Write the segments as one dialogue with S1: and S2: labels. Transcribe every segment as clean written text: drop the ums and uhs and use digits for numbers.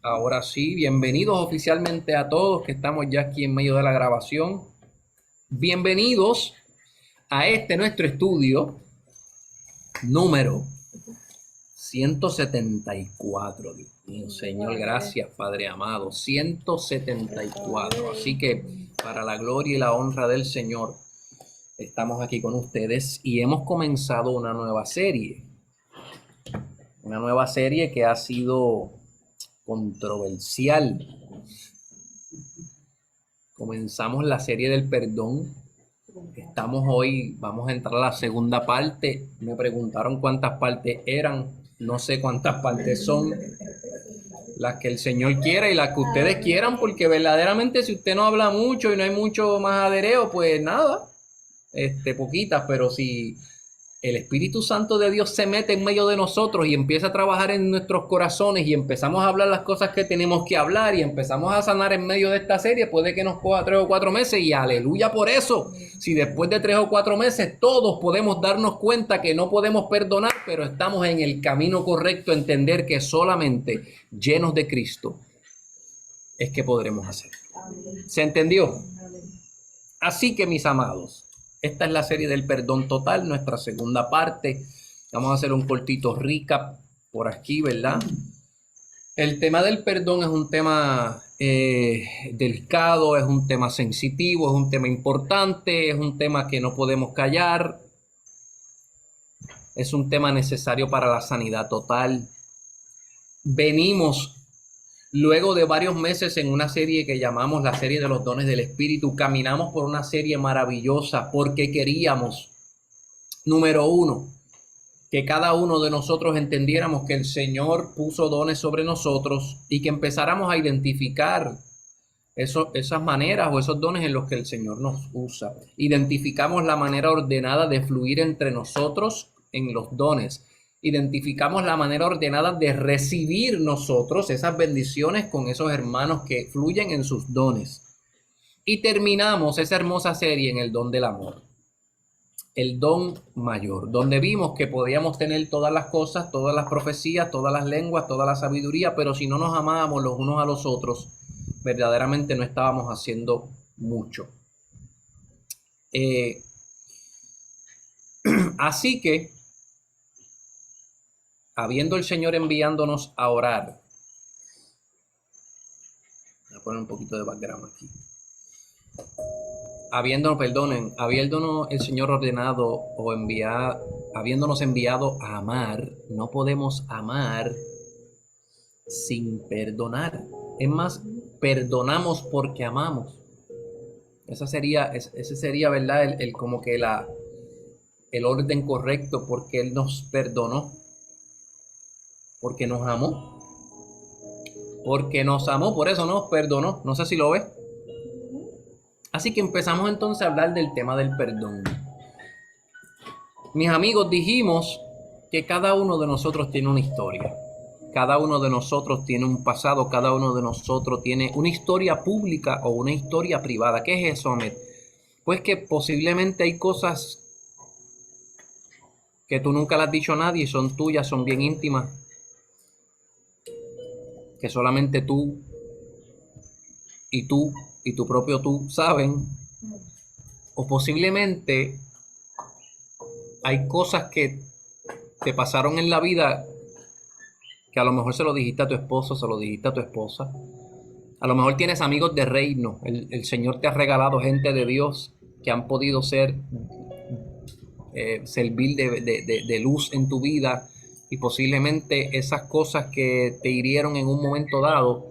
S1: Ahora sí, bienvenidos oficialmente a todos que estamos ya aquí en medio de la grabación. Bienvenidos a este nuestro estudio número 174. Dios mío, Señor, gracias, Padre amado. 174. Así que para la gloria y la honra del Señor, estamos aquí con ustedes y hemos comenzado una nueva serie. Una nueva serie que ha sido controversial. Comenzamos la serie del perdón. Vamos a entrar a la segunda parte. Me preguntaron cuántas partes eran. No sé cuántas partes son. Las que el Señor quiera y las que ustedes quieran, porque verdaderamente si usted no habla mucho y no hay mucho más adereo, pues nada, poquitas, pero si el Espíritu Santo de Dios se mete en medio de nosotros y empieza a trabajar en nuestros corazones y empezamos a hablar las cosas que tenemos que hablar y empezamos a sanar en medio de esta serie, puede que nos coja 3 o 4 meses y aleluya por eso. Si después de 3 o 4 meses todos podemos darnos cuenta que no podemos perdonar, pero estamos en el camino correcto, entender que solamente llenos de Cristo es que podremos hacerlo. ¿Se entendió? Así que mis amados, esta es la serie del perdón total, nuestra segunda parte. Vamos a hacer un cortito recap por aquí, ¿verdad? El tema del perdón es un tema delicado, es un tema sensitivo, es un tema importante, es un tema que no podemos callar, es un tema necesario para la sanidad total. Venimos luego de varios meses en una serie que llamamos la serie de los dones del Espíritu. Caminamos por una serie maravillosa porque queríamos, número uno, que cada uno de nosotros entendiéramos que el Señor puso dones sobre nosotros y que empezáramos a identificar esas maneras o esos dones en los que el Señor nos usa. Identificamos la manera ordenada de fluir entre nosotros en los dones. Identificamos la manera ordenada de recibir nosotros esas bendiciones con esos hermanos que fluyen en sus dones. Y terminamos esa hermosa serie en el don del amor, el don mayor, donde vimos que podíamos tener todas las cosas, todas las profecías, todas las lenguas, toda la sabiduría, pero si no nos amábamos los unos a los otros, verdaderamente no estábamos haciendo mucho. Así que, habiendo el Señor enviándonos a orar, voy a poner un poquito de background aquí. Habiéndonos el Señor ordenado o habiéndonos enviado a amar, no podemos amar sin perdonar. Es más, perdonamos porque amamos. Ese sería, ¿verdad? Como que el orden correcto, porque Él nos perdonó. Porque nos amó. Porque nos amó, por eso nos perdonó. No sé si lo ves. Así que empezamos entonces a hablar del tema del perdón. Mis amigos, dijimos que cada uno de nosotros tiene una historia. Cada uno de nosotros tiene un pasado, cada uno de nosotros tiene una historia pública o una historia privada. ¿Qué es eso, Ahmed? Pues que posiblemente hay cosas que tú nunca le has dicho a nadie y son tuyas, son bien íntimas, que solamente tú y tu propio tú saben. O posiblemente hay cosas que te pasaron en la vida que a lo mejor se lo dijiste a tu esposo, se lo dijiste a tu esposa. A lo mejor tienes amigos de reino. El Señor te ha regalado gente de Dios que han podido servir de luz en tu vida, y posiblemente esas cosas que te hirieron en un momento dado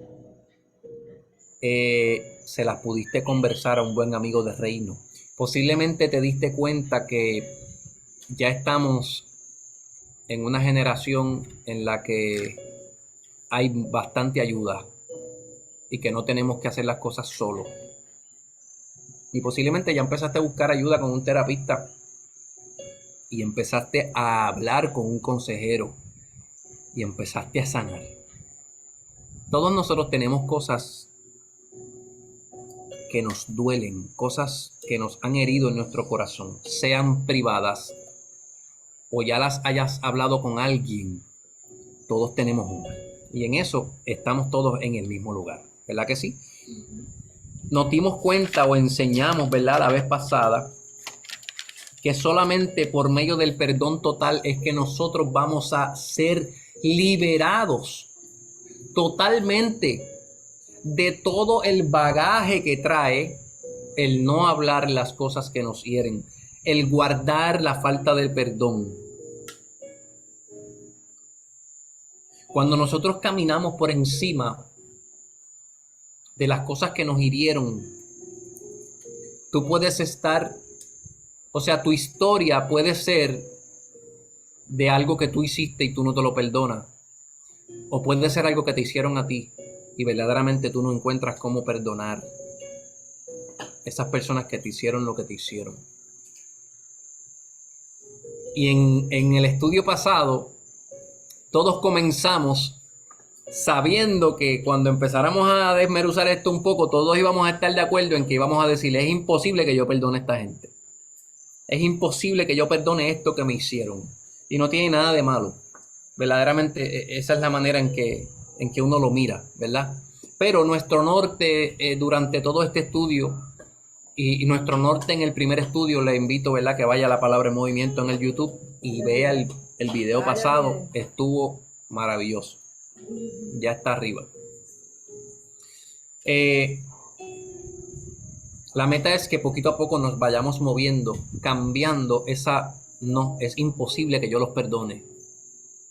S1: se las pudiste conversar a un buen amigo de reino. Posiblemente te diste cuenta que ya estamos en una generación en la que hay bastante ayuda y que no tenemos que hacer las cosas solo. Y posiblemente ya empezaste a buscar ayuda con un terapista y empezaste a hablar con un consejero y empezaste a sanar. Todos nosotros tenemos cosas que nos duelen, cosas que nos han herido en nuestro corazón, sean privadas o ya las hayas hablado con alguien. Todos tenemos una. Y en eso estamos todos en el mismo lugar, ¿verdad que sí? Nos dimos cuenta o enseñamos, ¿verdad?, la vez pasada, que solamente por medio del perdón total es que nosotros vamos a ser liberados totalmente de todo el bagaje que trae el no hablar las cosas que nos hieren, el guardar la falta del perdón. Cuando nosotros caminamos por encima de las cosas que nos hirieron, tú puedes estar, o sea, tu historia puede ser de algo que tú hiciste y tú no te lo perdonas, o puede ser algo que te hicieron a ti y verdaderamente tú no encuentras cómo perdonar esas personas que te hicieron lo que te hicieron. Y en el estudio pasado, todos comenzamos sabiendo que cuando empezáramos a desmenuzar esto un poco, todos íbamos a estar de acuerdo en que íbamos a decirle, es imposible que yo perdone a esta gente. Es imposible que yo perdone esto que me hicieron. Y no tiene nada de malo. Verdaderamente esa es la manera en que uno lo mira, ¿verdad? Pero nuestro norte durante todo este estudio y nuestro norte en el primer estudio, le invito, ¿verdad?, que vaya a La Palabra en Movimiento en el YouTube y vea el video pasado. Estuvo maravilloso. Ya está arriba. La meta es que poquito a poco nos vayamos moviendo, cambiando esa, no, es imposible que yo los perdone.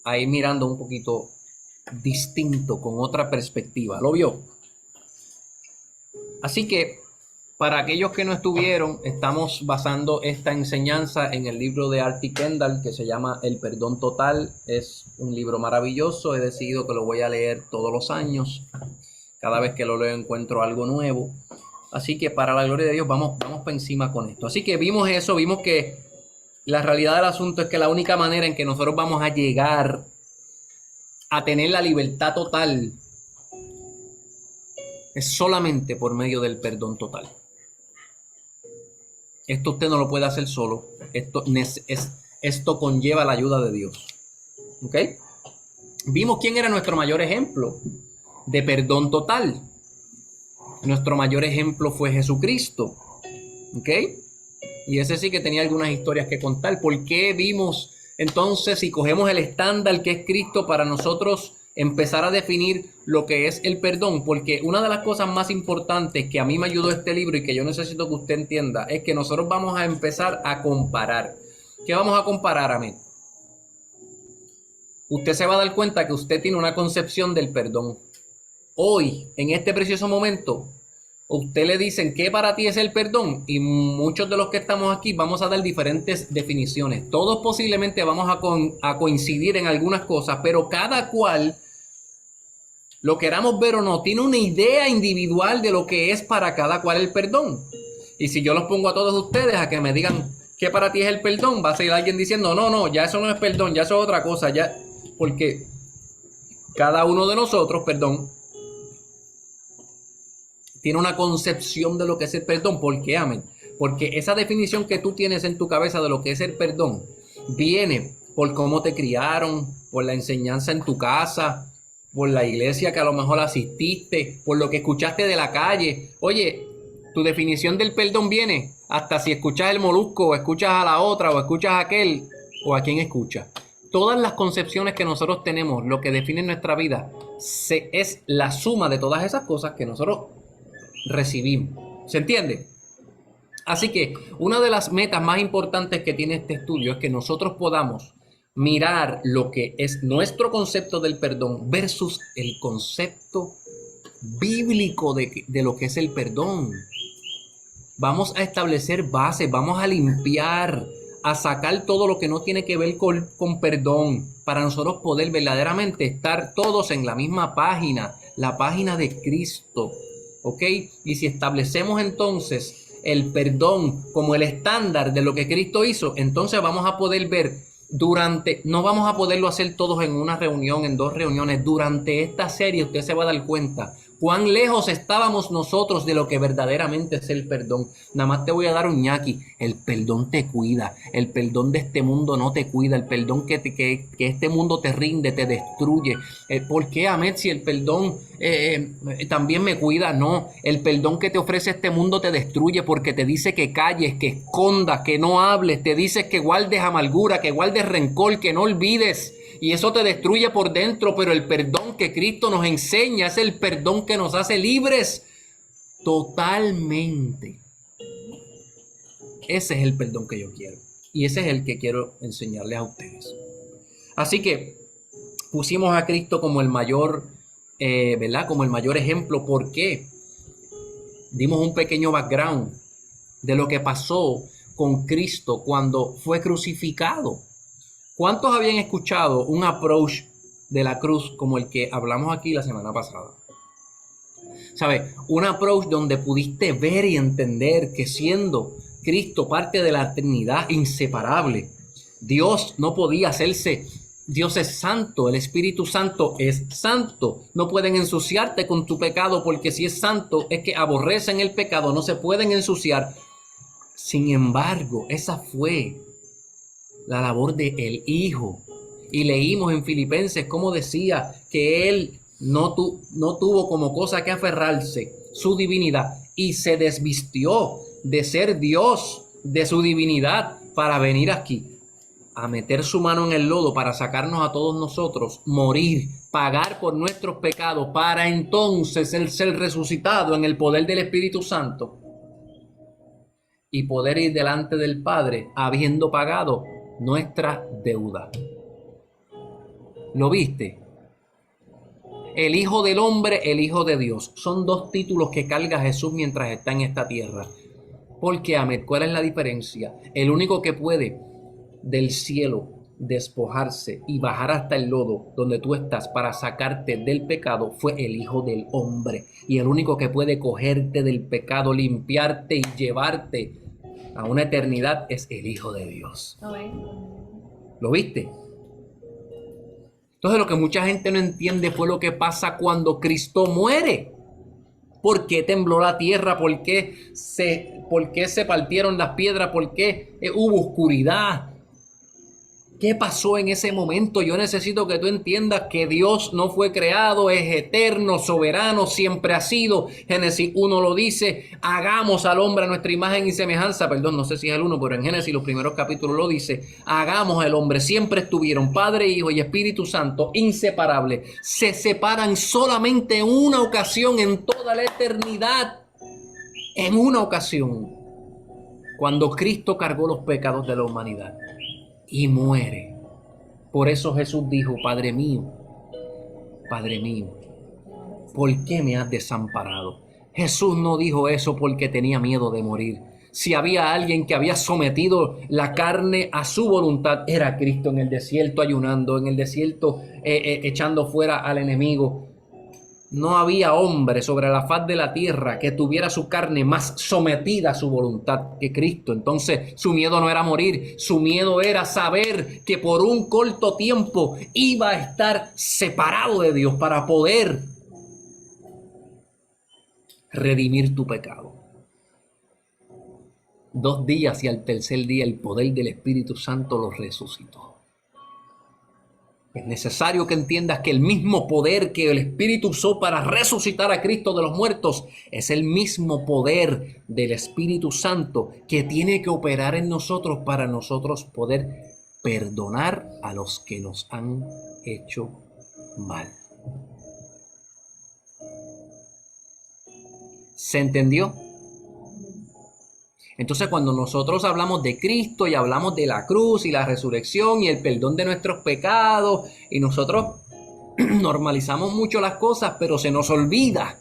S1: Ahí mirando un poquito distinto, con otra perspectiva. ¿Lo vio? Así que, para aquellos que no estuvieron, estamos basando esta enseñanza en el libro de Artie Kendall que se llama El Perdón Total. Es un libro maravilloso. He decidido que lo voy a leer todos los años. Cada vez que lo leo encuentro algo nuevo. Así que para la gloria de Dios vamos para encima con esto. Así que vimos eso, vimos que la realidad del asunto es que la única manera en que nosotros vamos a llegar a tener la libertad total es solamente por medio del perdón total. Esto usted no lo puede hacer solo. Esto conlleva la ayuda de Dios. ¿Ok? Vimos quién era nuestro mayor ejemplo de perdón total. Nuestro mayor ejemplo fue Jesucristo. ¿Ok? Y ese sí que tenía algunas historias que contar. ¿Por qué vimos entonces, si cogemos el estándar que es Cristo, para nosotros empezar a definir lo que es el perdón? Porque una de las cosas más importantes que a mí me ayudó este libro y que yo necesito que usted entienda es que nosotros vamos a empezar a comparar. ¿Qué vamos a comparar, amén? Usted se va a dar cuenta que usted tiene una concepción del perdón. Hoy, en este precioso momento, usted le dicen qué para ti es el perdón y muchos de los que estamos aquí vamos a dar diferentes definiciones. Todos posiblemente vamos a coincidir en algunas cosas, pero cada cual, lo queramos ver o no, tiene una idea individual de lo que es para cada cual el perdón. Y si yo los pongo a todos ustedes a que me digan qué para ti es el perdón, va a seguir alguien diciendo, no, ya eso no es perdón, ya eso es otra cosa, ya, porque cada uno de nosotros, tiene una concepción de lo que es el perdón. ¿Por qué, amén? Porque esa definición que tú tienes en tu cabeza de lo que es el perdón viene por cómo te criaron, por la enseñanza en tu casa, por la iglesia que a lo mejor asististe, por lo que escuchaste de la calle. Oye, tu definición del perdón viene hasta si escuchas el Molusco, o escuchas a la otra, o escuchas a aquel, o a quien escucha. Todas las concepciones que nosotros tenemos, lo que define nuestra vida, es la suma de todas esas cosas que nosotros recibimos. ¿Se entiende? Así que una de las metas más importantes que tiene este estudio es que nosotros podamos mirar lo que es nuestro concepto del perdón versus el concepto bíblico de lo que es el perdón. Vamos a establecer bases, vamos a limpiar, a sacar todo lo que no tiene que ver con perdón, para nosotros poder verdaderamente estar todos en la misma página, la página de Cristo. ¿Ok? Y si establecemos entonces el perdón como el estándar de lo que Cristo hizo, entonces vamos a poder ver no vamos a poderlo hacer todos en una reunión, en 2 reuniones. Durante esta serie usted se va a dar cuenta Cuán lejos estábamos nosotros de lo que verdaderamente es el perdón. Nada más te voy a dar un ñaqui. El perdón te cuida. El perdón de este mundo no te cuida. El perdón que este mundo te rinde, te destruye. ¿Por qué, Ahmed, si el perdón también me cuida? No. El perdón que te ofrece este mundo te destruye porque te dice que calles, que escondas, que no hables. Te dice que guardes amargura, que guardes rencor, que no olvides. Y eso te destruye por dentro, pero el perdón que Cristo nos enseña es el perdón que nos hace libres totalmente. Ese es el perdón que yo quiero. Y ese es el que quiero enseñarles a ustedes. Así que pusimos a Cristo como el mayor, ¿verdad? Como el mayor ejemplo. ¿Por qué? Dimos un pequeño background de lo que pasó con Cristo cuando fue crucificado. ¿Cuántos habían escuchado un approach de la cruz como el que hablamos aquí la semana pasada? ¿Sabes? Un approach donde pudiste ver y entender que siendo Cristo parte de la Trinidad inseparable, Dios no podía hacerse. Dios es santo, el Espíritu Santo es santo. No pueden ensuciarte con tu pecado porque si es santo es que aborrecen el pecado, no se pueden ensuciar. Sin embargo, esa fue la labor del Hijo. Y leímos en Filipenses cómo decía que Él no tuvo como cosa que aferrarse su divinidad y se desvistió de ser Dios, de su divinidad, para venir aquí a meter su mano en el lodo para sacarnos a todos nosotros, morir, pagar por nuestros pecados, para entonces el ser resucitado en el poder del Espíritu Santo y poder ir delante del Padre habiendo pagado nuestra deuda. ¿Lo viste? El Hijo del Hombre, el Hijo de Dios. Son dos títulos que carga Jesús mientras está en esta tierra. Porque, Ahmed, ¿cuál es la diferencia? El único que puede del cielo despojarse y bajar hasta el lodo donde tú estás para sacarte del pecado fue el Hijo del Hombre. Y el único que puede cogerte del pecado, limpiarte y llevarte a una eternidad es el Hijo de Dios. ¿Lo viste? Entonces lo que mucha gente no entiende fue lo que pasa cuando Cristo muere. ¿Por qué tembló la tierra? ¿Por qué se partieron las piedras? ¿Por qué hubo oscuridad? ¿Qué pasó en ese momento? Yo necesito que tú entiendas que Dios no fue creado, es eterno, soberano, siempre ha sido. Génesis 1 lo dice, hagamos al hombre a nuestra imagen y semejanza. Perdón, no sé si es el 1, pero en Génesis los primeros capítulos lo dice. Hagamos al hombre, siempre estuvieron Padre, Hijo y Espíritu Santo, inseparables. Se separan solamente en una ocasión en toda la eternidad. En una ocasión, cuando Cristo cargó los pecados de la humanidad y muere. Por eso Jesús dijo, Padre mío, ¿por qué me has desamparado? Jesús no dijo eso porque tenía miedo de morir. Si había alguien que había sometido la carne a su voluntad, era Cristo en el desierto ayunando, en el desierto echando fuera al enemigo. No había hombre sobre la faz de la tierra que tuviera su carne más sometida a su voluntad que Cristo. Entonces su miedo no era morir, su miedo era saber que por un corto tiempo iba a estar separado de Dios para poder redimir tu pecado. 2 días y al tercer día el poder del Espíritu Santo los resucitó. Es necesario que entiendas que el mismo poder que el Espíritu usó para resucitar a Cristo de los muertos es el mismo poder del Espíritu Santo que tiene que operar en nosotros para nosotros poder perdonar a los que nos han hecho mal. ¿Se entendió? Entonces, cuando nosotros hablamos de Cristo y hablamos de la cruz y la resurrección y el perdón de nuestros pecados, y nosotros normalizamos mucho las cosas, pero se nos olvida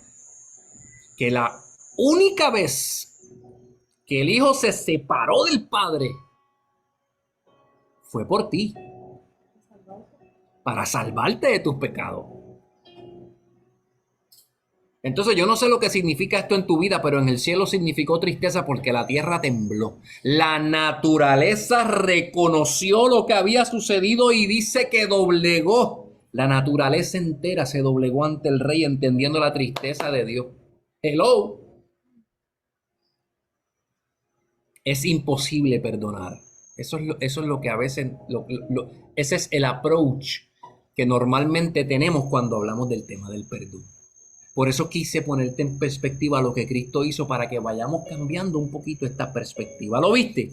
S1: que la única vez que el Hijo se separó del Padre fue por ti, para salvarte de tus pecados. Entonces yo no sé lo que significa esto en tu vida, pero en el cielo significó tristeza porque la tierra tembló. La naturaleza reconoció lo que había sucedido y dice que doblegó La naturaleza entera se doblegó ante el rey entendiendo la tristeza de Dios. Hello. Es imposible perdonar. Eso es lo que a veces, ese es el approach que normalmente tenemos cuando hablamos del tema del perdón. Por eso quise ponerte en perspectiva lo que Cristo hizo para que vayamos cambiando un poquito esta perspectiva. ¿Lo viste?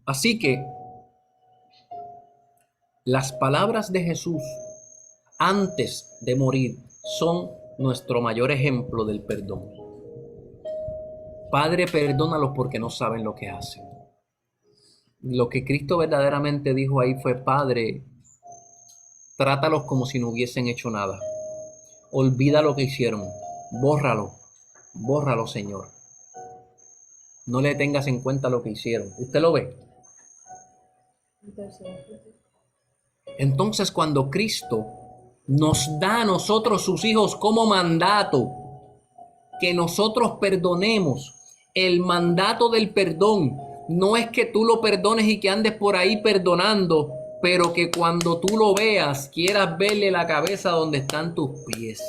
S1: Así que las palabras de Jesús antes de morir son nuestro mayor ejemplo del perdón. Padre, perdónalos porque no saben lo que hacen. Lo que Cristo verdaderamente dijo ahí fue: Padre, trátalos como si no hubiesen hecho nada. Olvida lo que hicieron. Bórralo, Señor. No le tengas en cuenta lo que hicieron. ¿Usted lo ve? Entonces, cuando Cristo nos da a nosotros, sus hijos, como mandato que nosotros perdonemos, el mandato del perdón no es que tú lo perdones y que andes por ahí perdonando, pero que cuando tú lo veas quieras verle la cabeza donde están tus pies.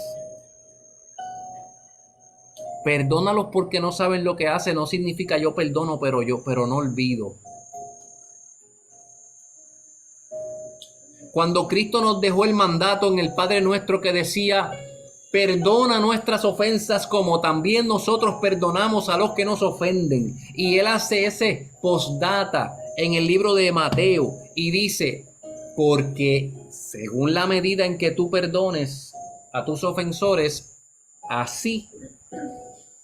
S1: Perdónalos porque no saben lo que hacen. No significa yo perdono, pero no olvido. Cuando Cristo nos dejó el mandato en el Padre Nuestro que decía: perdona nuestras ofensas como también nosotros perdonamos a los que nos ofenden. Y Él hace ese postdata en el libro de Mateo y dice: porque según la medida en que tú perdones a tus ofensores, así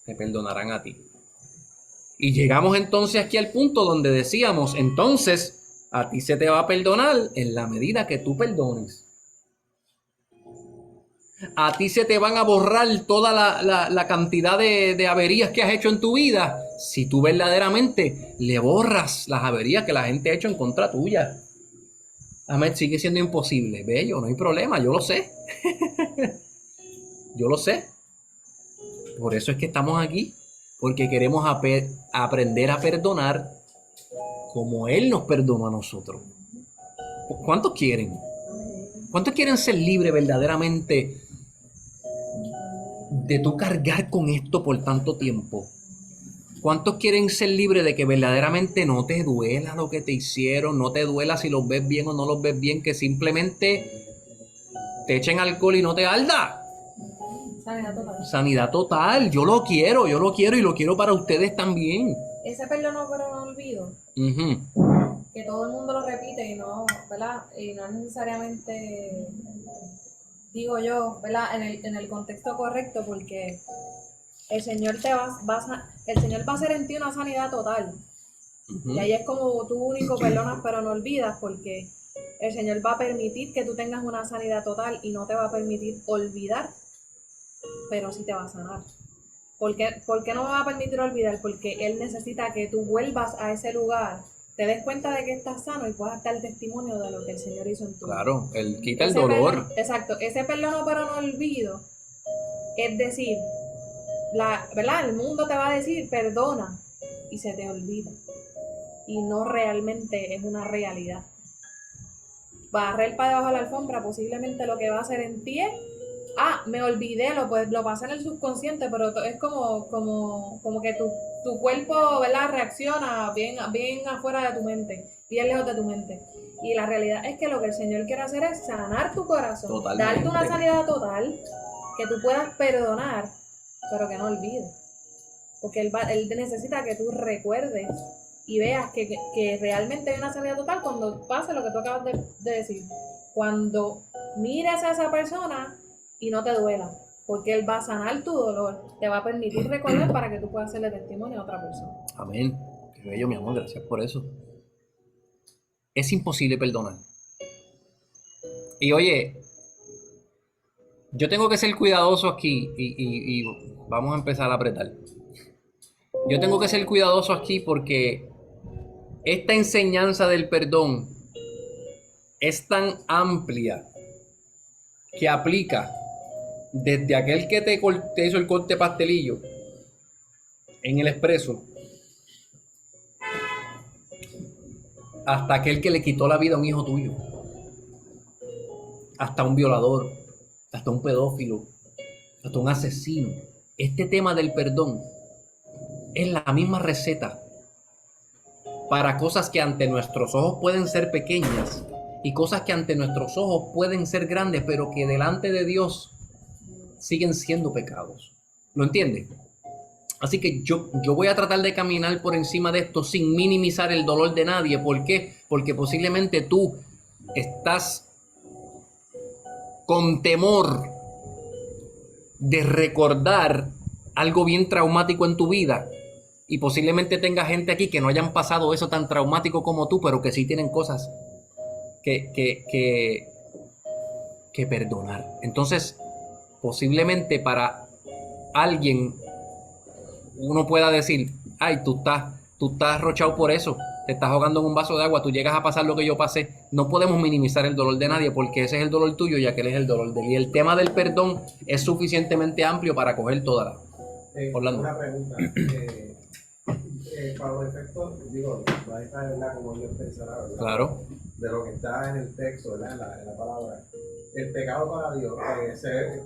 S1: te perdonarán a ti. Y llegamos entonces aquí al punto donde decíamos: entonces a ti se te va a perdonar en la medida que tú perdones. A ti se te van a borrar toda la cantidad de averías que has hecho en tu vida si tú verdaderamente le borras las averías que la gente ha hecho en contra tuya. Amén, sigue siendo imposible. Bello, no hay problema, yo lo sé. Yo lo sé. Por eso es que estamos aquí, porque queremos aprender a perdonar como Él nos perdonó a nosotros. ¿Cuántos quieren? ¿Cuántos quieren ser libres verdaderamente de tú cargar con esto por tanto tiempo? ¿Cuántos quieren ser libres de que verdaderamente no te duela lo que te hicieron, no te duela si los ves bien o no los ves bien, que simplemente te echen alcohol y no te arda?
S2: Sanidad total.
S1: Sanidad total. Yo lo quiero y lo quiero para ustedes también.
S2: Ese perdono pero no olvido, que todo el mundo lo repite y no, ¿verdad? Y no es necesariamente, digo yo, ¿verdad? En el contexto correcto, porque el Señor el Señor va a hacer en ti una sanidad total. Y ahí es como tú único perdonas pero no olvidas, porque el Señor va a permitir que tú tengas una sanidad total y no te va a permitir olvidar, pero sí te va a sanar. ¿Por qué no me va a permitir olvidar? Porque Él necesita que tú vuelvas a ese lugar, te des cuenta de que estás sano y puedas dar testimonio de lo que el Señor hizo en tu vida.
S1: Claro, Él quita el dolor.
S2: Exacto, ese perdono pero no olvido, es decir, ¿verdad? El mundo te va a decir perdona y se te olvida. Y no realmente es una realidad. Barrer para debajo de la alfombra posiblemente lo que va a hacer en ti es: me olvidé, lo pasé en el subconsciente, pero es como que tu cuerpo, ¿verdad?, reacciona bien afuera de tu mente, bien lejos de tu mente. Y la realidad es que lo que el Señor quiere hacer es sanar tu corazón,
S1: Totalmente.
S2: darte una sanidad total, que tú puedas perdonar, pero que no olvides. Porque Él necesita que tú recuerdes y veas que realmente hay una sanidad total cuando pase lo que tú acabas de decir. Cuando mires a esa persona y no te duela, porque Él va a sanar tu dolor, te va a permitir recordar para que tú puedas hacerle testimonio a otra persona.
S1: Amén. Qué bello, mi amor, gracias por eso. Es imposible perdonar. Y oye, yo tengo que ser cuidadoso aquí y vamos a empezar a apretar. Yo tengo que ser cuidadoso aquí porque esta enseñanza del perdón es tan amplia que aplica desde aquel que te hizo el corte pastelillo en el expreso hasta aquel que le quitó la vida a un hijo tuyo, hasta un violador, hasta un pedófilo, hasta un asesino. Este tema del perdón es la misma receta para cosas que ante nuestros ojos pueden ser pequeñas y cosas que ante nuestros ojos pueden ser grandes, pero que delante de Dios siguen siendo pecados. ¿Lo entiendes? Así que yo voy a tratar de caminar por encima de esto sin minimizar el dolor de nadie. ¿Por qué? Porque posiblemente tú estás con temor de recordar algo bien traumático en tu vida. Y posiblemente tenga gente aquí que no hayan pasado eso tan traumático como tú, pero que sí tienen cosas que perdonar. Entonces, posiblemente para alguien uno pueda decir, ay, tú estás arrochado por eso, te estás ahogando en un vaso de agua, tú llegas a pasar lo que yo pasé. No podemos minimizar el dolor de nadie porque ese es el dolor tuyo y aquel es el dolor de él. Y el tema del perdón es suficientemente amplio para coger toda la... Orlando.
S3: Una pregunta. Para los efectos, digo, no es verdad como yo pensaba, ¿verdad?
S1: Claro.
S3: De lo que está en el texto, ¿verdad? En la palabra. El pecado para Dios,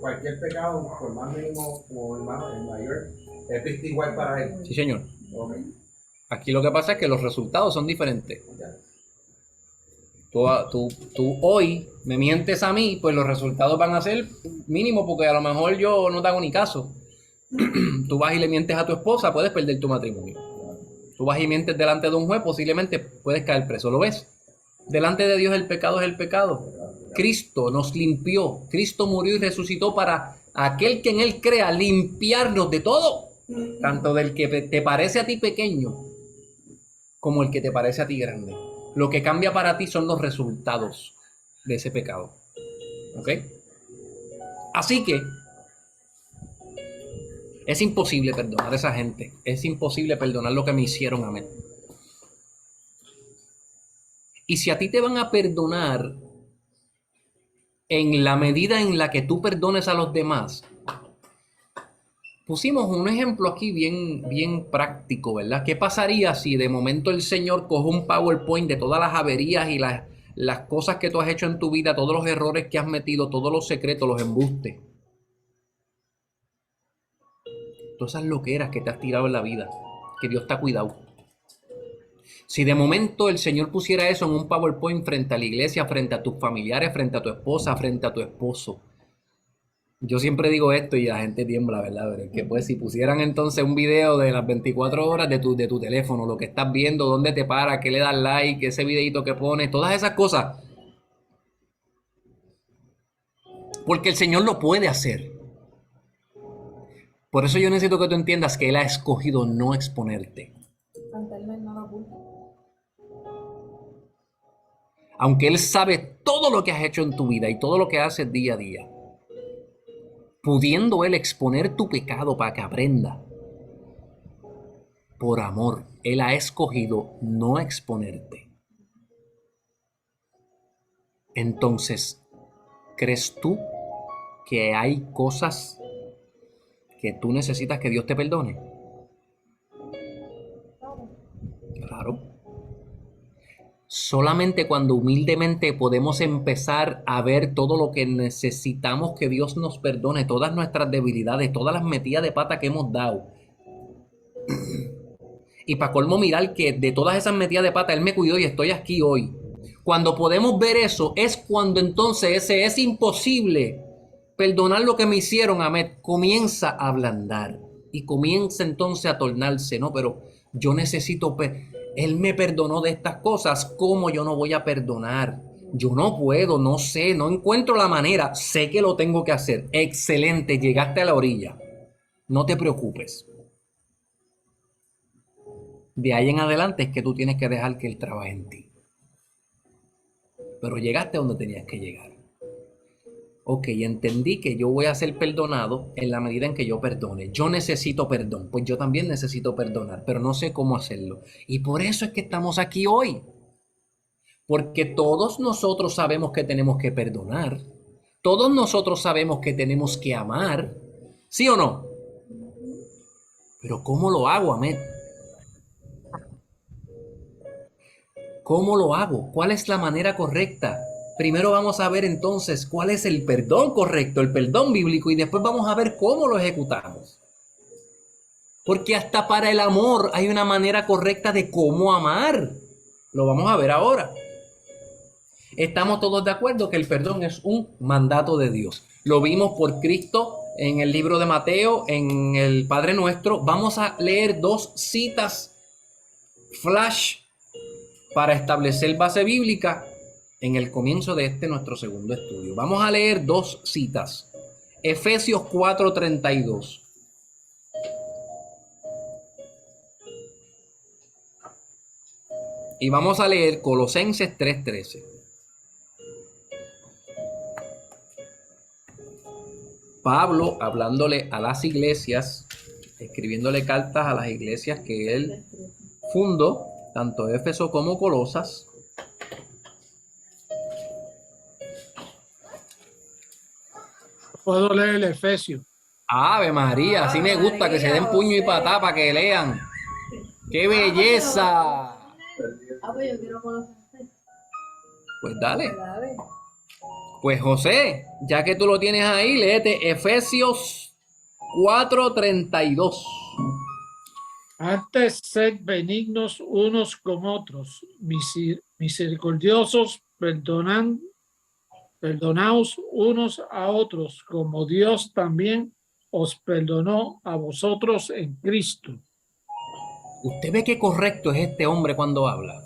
S3: cualquier pecado, por más mínimo como el mayor, es visto igual para él.
S1: Sí, señor.
S3: Okay.
S1: Aquí lo que pasa es que los resultados son diferentes.
S3: Ya.
S1: Tú hoy me mientes a mí, pues los resultados van a ser mínimos porque a lo mejor yo no te hago ni caso. Tú vas y le mientes a tu esposa, puedes perder tu matrimonio. Tú vas y mientes delante de un juez, posiblemente puedes caer preso. ¿Lo ves? Delante de Dios el pecado es el pecado. Cristo nos limpió. Cristo murió y resucitó para aquel que en él crea, limpiarnos de todo. Tanto del que te parece a ti pequeño como el que te parece a ti grande. Lo que cambia para ti son los resultados de ese pecado. ¿Ok? Así que es imposible perdonar a esa gente. Es imposible perdonar lo que me hicieron a mí. Y si a ti te van a perdonar en la medida en la que tú perdones a los demás, pusimos un ejemplo aquí bien práctico, ¿verdad? ¿Qué pasaría si de momento el Señor coge un PowerPoint de todas las averías y las cosas que tú has hecho en tu vida, todos los errores que has metido, todos los secretos, los embustes? Todas esas loqueras que te has tirado en la vida, que Dios te ha cuidado. Si de momento el Señor pusiera eso en un PowerPoint frente a la iglesia, frente a tus familiares, frente a tu esposa, frente a tu esposo. Yo siempre digo esto y la gente tiembla, ¿verdad? Pero es que pues si pusieran entonces un video de las 24 horas de tu teléfono, lo que estás viendo, dónde te para, qué le das like, ese videito que pones, todas esas cosas. Porque el Señor lo puede hacer. Por eso yo necesito que tú entiendas que Él ha escogido no exponerte. Aunque Él sabe todo lo que has hecho en tu vida y todo lo que haces día a día, pudiendo Él exponer tu pecado para que aprenda, por amor, Él ha escogido no exponerte. Entonces, ¿crees tú que hay cosas que tú necesitas que Dios te perdone? Claro. Solamente cuando humildemente podemos empezar a ver todo lo que necesitamos que Dios nos perdone, todas nuestras debilidades, todas las metidas de pata que hemos dado. Y para colmo mirar que de todas esas metidas de pata Él me cuidó y estoy aquí hoy. Cuando podemos ver eso es cuando entonces ese es imposible perdonar lo que me hicieron, Ahmed, comienza a ablandar y comienza entonces a tornarse, ¿no? Pero yo necesito, Él me perdonó de estas cosas, ¿cómo yo no voy a perdonar? Yo no puedo, no sé, no encuentro la manera, sé que lo tengo que hacer. Excelente, llegaste a la orilla, no te preocupes. De ahí en adelante es que tú tienes que dejar que Él trabaje en ti. Pero llegaste a donde tenías que llegar. Ok, entendí que yo voy a ser perdonado en la medida en que yo perdone. Yo necesito perdón, pues yo también necesito perdonar, pero no sé cómo hacerlo. Y por eso es que estamos aquí hoy. Porque todos nosotros sabemos que tenemos que perdonar. Todos nosotros sabemos que tenemos que amar. ¿Sí o no? Pero ¿cómo lo hago, Ahmed? ¿Cómo lo hago? ¿Cuál es la manera correcta? Primero vamos a ver entonces cuál es el perdón correcto, el perdón bíblico, y después vamos a ver cómo lo ejecutamos. Porque hasta para el amor hay una manera correcta de cómo amar. Lo vamos a ver ahora. Estamos todos de acuerdo que el perdón es un mandato de Dios. Lo vimos por Cristo en el libro de Mateo, en el Padre Nuestro. Vamos a leer 2 citas flash para establecer base bíblica en el comienzo de nuestro segundo estudio. Vamos a leer 2 citas. Efesios 4:32. Y vamos a leer Colosenses 3:13. Pablo, hablándole a las iglesias, escribiéndole cartas a las iglesias que él fundó, tanto Éfeso como Colosas.
S4: Puedo leer el Efesio.
S1: Ave María, así me gusta que se den puño y patá para que lean. ¡Qué belleza!
S2: Pues yo quiero conocer.
S1: Pues dale.
S2: Dale.
S1: Pues José, ya que tú lo tienes ahí, léete Efesios 4:32.
S4: Antes sed benignos unos con otros, misericordiosos, perdonaos unos a otros, como Dios también os perdonó a vosotros en Cristo.
S1: Usted ve qué correcto es este hombre cuando habla.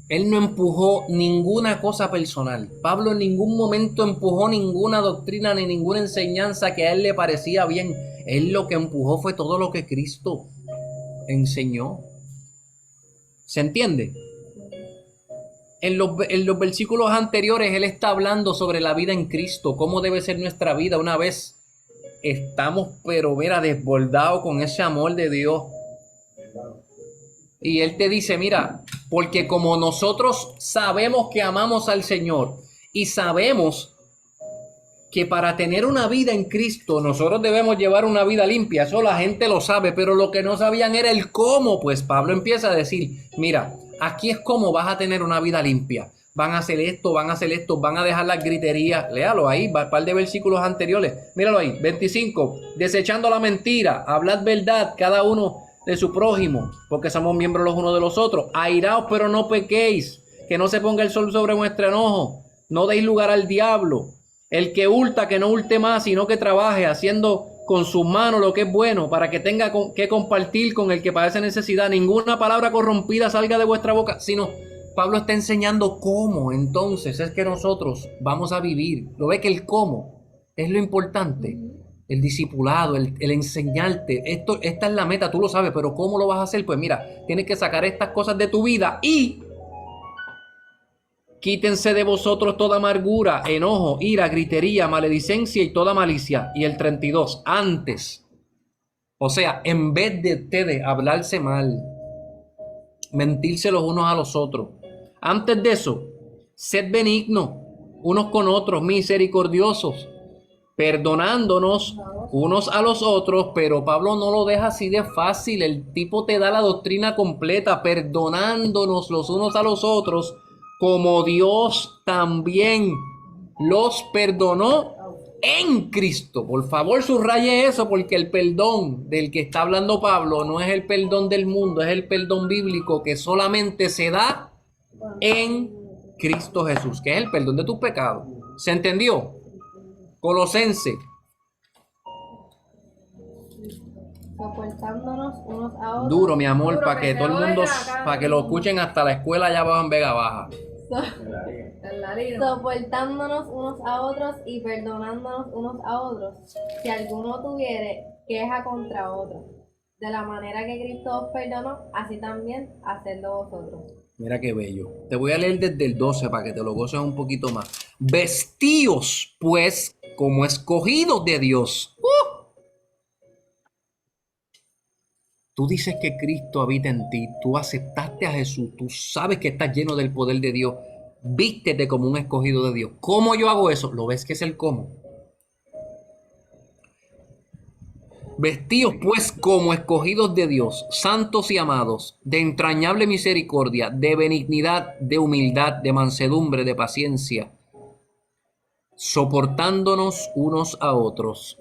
S1: Él no empujó ninguna cosa personal. Pablo en ningún momento empujó ninguna doctrina ni ninguna enseñanza que a él le parecía bien. Él lo que empujó fue todo lo que Cristo enseñó. ¿Se entiende? En los versículos anteriores él está hablando sobre la vida en Cristo, cómo debe ser nuestra vida una vez estamos, pero mira, desbordados con ese amor de Dios. Y él te dice, mira, porque como nosotros sabemos que amamos al Señor y sabemos que para tener una vida en Cristo nosotros debemos llevar una vida limpia, eso la gente lo sabe, pero lo que no sabían era el cómo. Pues Pablo empieza a decir, mira, aquí es cómo vas a tener una vida limpia. Van a hacer esto, van a hacer esto, van a dejar las griterías. Léalo ahí, un par de versículos anteriores. Míralo ahí, 25. Desechando la mentira, hablad verdad cada uno de su prójimo, porque somos miembros los unos de los otros. Airaos, pero no pequéis, que no se ponga el sol sobre vuestro enojo. No deis lugar al diablo. El que hurta, que no hurte más, sino que trabaje, haciendo con sus manos lo que es bueno, para que tenga que compartir con el que padece necesidad. Ninguna palabra corrompida salga de vuestra boca, sino Pablo está enseñando cómo entonces es que nosotros vamos a vivir. Lo ve que el cómo es lo importante. El discipulado, el enseñarte. Esta es la meta, tú lo sabes, pero ¿cómo lo vas a hacer? Pues mira, tienes que sacar estas cosas de tu vida y quítense de vosotros toda amargura, enojo, ira, gritería, maledicencia y toda malicia. Y el 32, antes. O sea, en vez de ustedes hablarse mal, mentirse los unos a los otros, antes de eso, sed benignos unos con otros, misericordiosos, perdonándonos unos a los otros. Pero Pablo no lo deja así de fácil. El tipo te da la doctrina completa, perdonándonos los unos a los otros, como Dios también los perdonó en Cristo. Por favor, subraye eso, porque el perdón del que está hablando Pablo no es el perdón del mundo, es el perdón bíblico que solamente se da en Cristo Jesús, que es el perdón de tus pecados. ¿Se entendió? Colosenses.
S2: Soportándonos unos a otros.
S1: Duro, mi amor,
S2: Duro,
S1: para que todo el mundo, para que lo escuchen hasta la escuela allá abajo en Vega Baja.
S2: Soportándonos unos a otros y perdonándonos unos a otros, si alguno tuviere queja contra otro. De la manera que Cristo os perdonó, así también hacedlo vosotros.
S1: Mira qué bello. Te voy a leer desde el 12 para que te lo goces un poquito más. Vestíos, pues, como escogidos de Dios. Tú dices que Cristo habita en ti, tú aceptaste a Jesús, tú sabes que estás lleno del poder de Dios. Vístete como un escogido de Dios. ¿Cómo yo hago eso? ¿Lo ves que es el cómo? Vestíos pues como escogidos de Dios, santos y amados, de entrañable misericordia, de benignidad, de humildad, de mansedumbre, de paciencia, soportándonos unos a otros,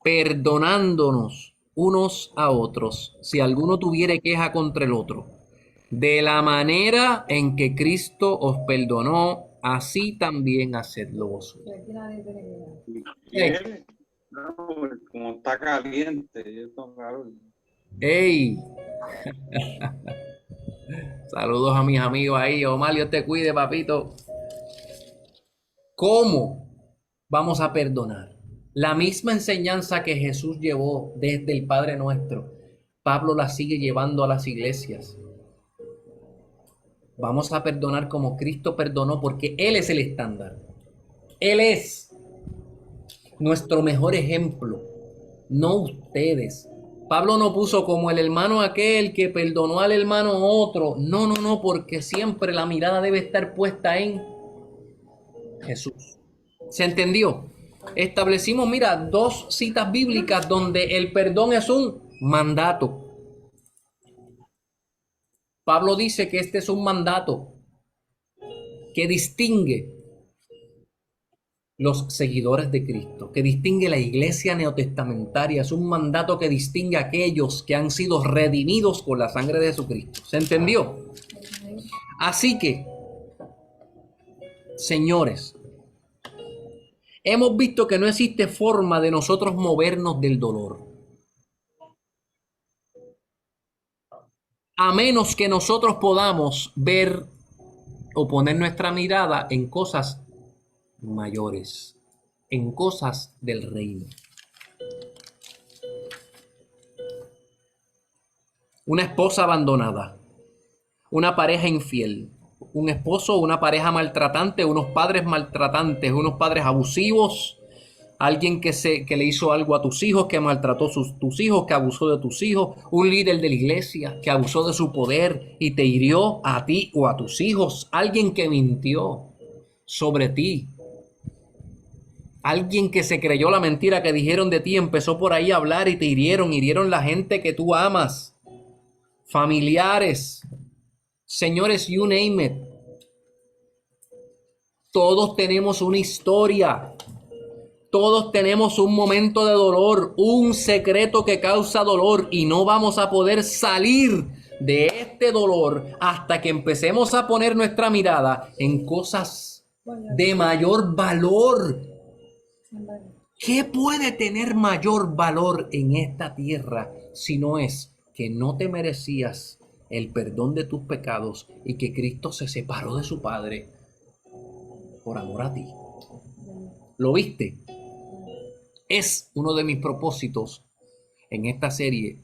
S1: perdonándonos unos a otros, si alguno tuviere queja contra el otro. De la manera en que Cristo os perdonó, así también hacedlo vosotros.
S2: Aquí nadie tiene que
S5: ¿Quiere? No, como está caliente, yo tengo calor.
S1: ¡Ey! Saludos a mis amigos ahí. Omar, Dios te cuide, papito. ¿Cómo vamos a perdonar? La misma enseñanza que Jesús llevó desde el Padre Nuestro, Pablo la sigue llevando a las iglesias. Vamos a perdonar como Cristo perdonó, porque Él es el estándar. Él es nuestro mejor ejemplo, no ustedes. Pablo no puso como el hermano aquel que perdonó al hermano otro. No, no, no, porque siempre la mirada debe estar puesta en Jesús. ¿Se entendió? Establecimos, mira, 2 citas bíblicas donde el perdón es un mandato. Pablo dice que este es un mandato que distingue los seguidores de Cristo, que distingue la iglesia neotestamentaria. Es un mandato que distingue a aquellos que han sido redimidos por la sangre de Jesucristo. ¿Se entendió? Así que, señores, hemos visto que no existe forma de nosotros movernos del dolor, a menos que nosotros podamos ver o poner nuestra mirada en cosas mayores, en cosas del reino. Una esposa abandonada, una pareja infiel, un esposo o una pareja maltratante, unos padres maltratantes, unos padres abusivos, alguien que le hizo algo a tus hijos, que maltrató tus hijos, que abusó de tus hijos, un líder de la iglesia que abusó de su poder y te hirió a ti o a tus hijos, alguien que mintió sobre ti, alguien que se creyó la mentira que dijeron de ti, empezó por ahí a hablar y te hirieron la gente que tú amas, familiares, señores, you name it. Todos tenemos una historia. Todos tenemos un momento de dolor, un secreto que causa dolor, y no vamos a poder salir de este dolor hasta que empecemos a poner nuestra mirada en cosas de mayor valor. ¿Qué puede tener mayor valor en esta tierra si no es que no te merecías el perdón de tus pecados y que Cristo se separó de su Padre por amor a ti? ¿Lo viste? Es uno de mis propósitos en esta serie,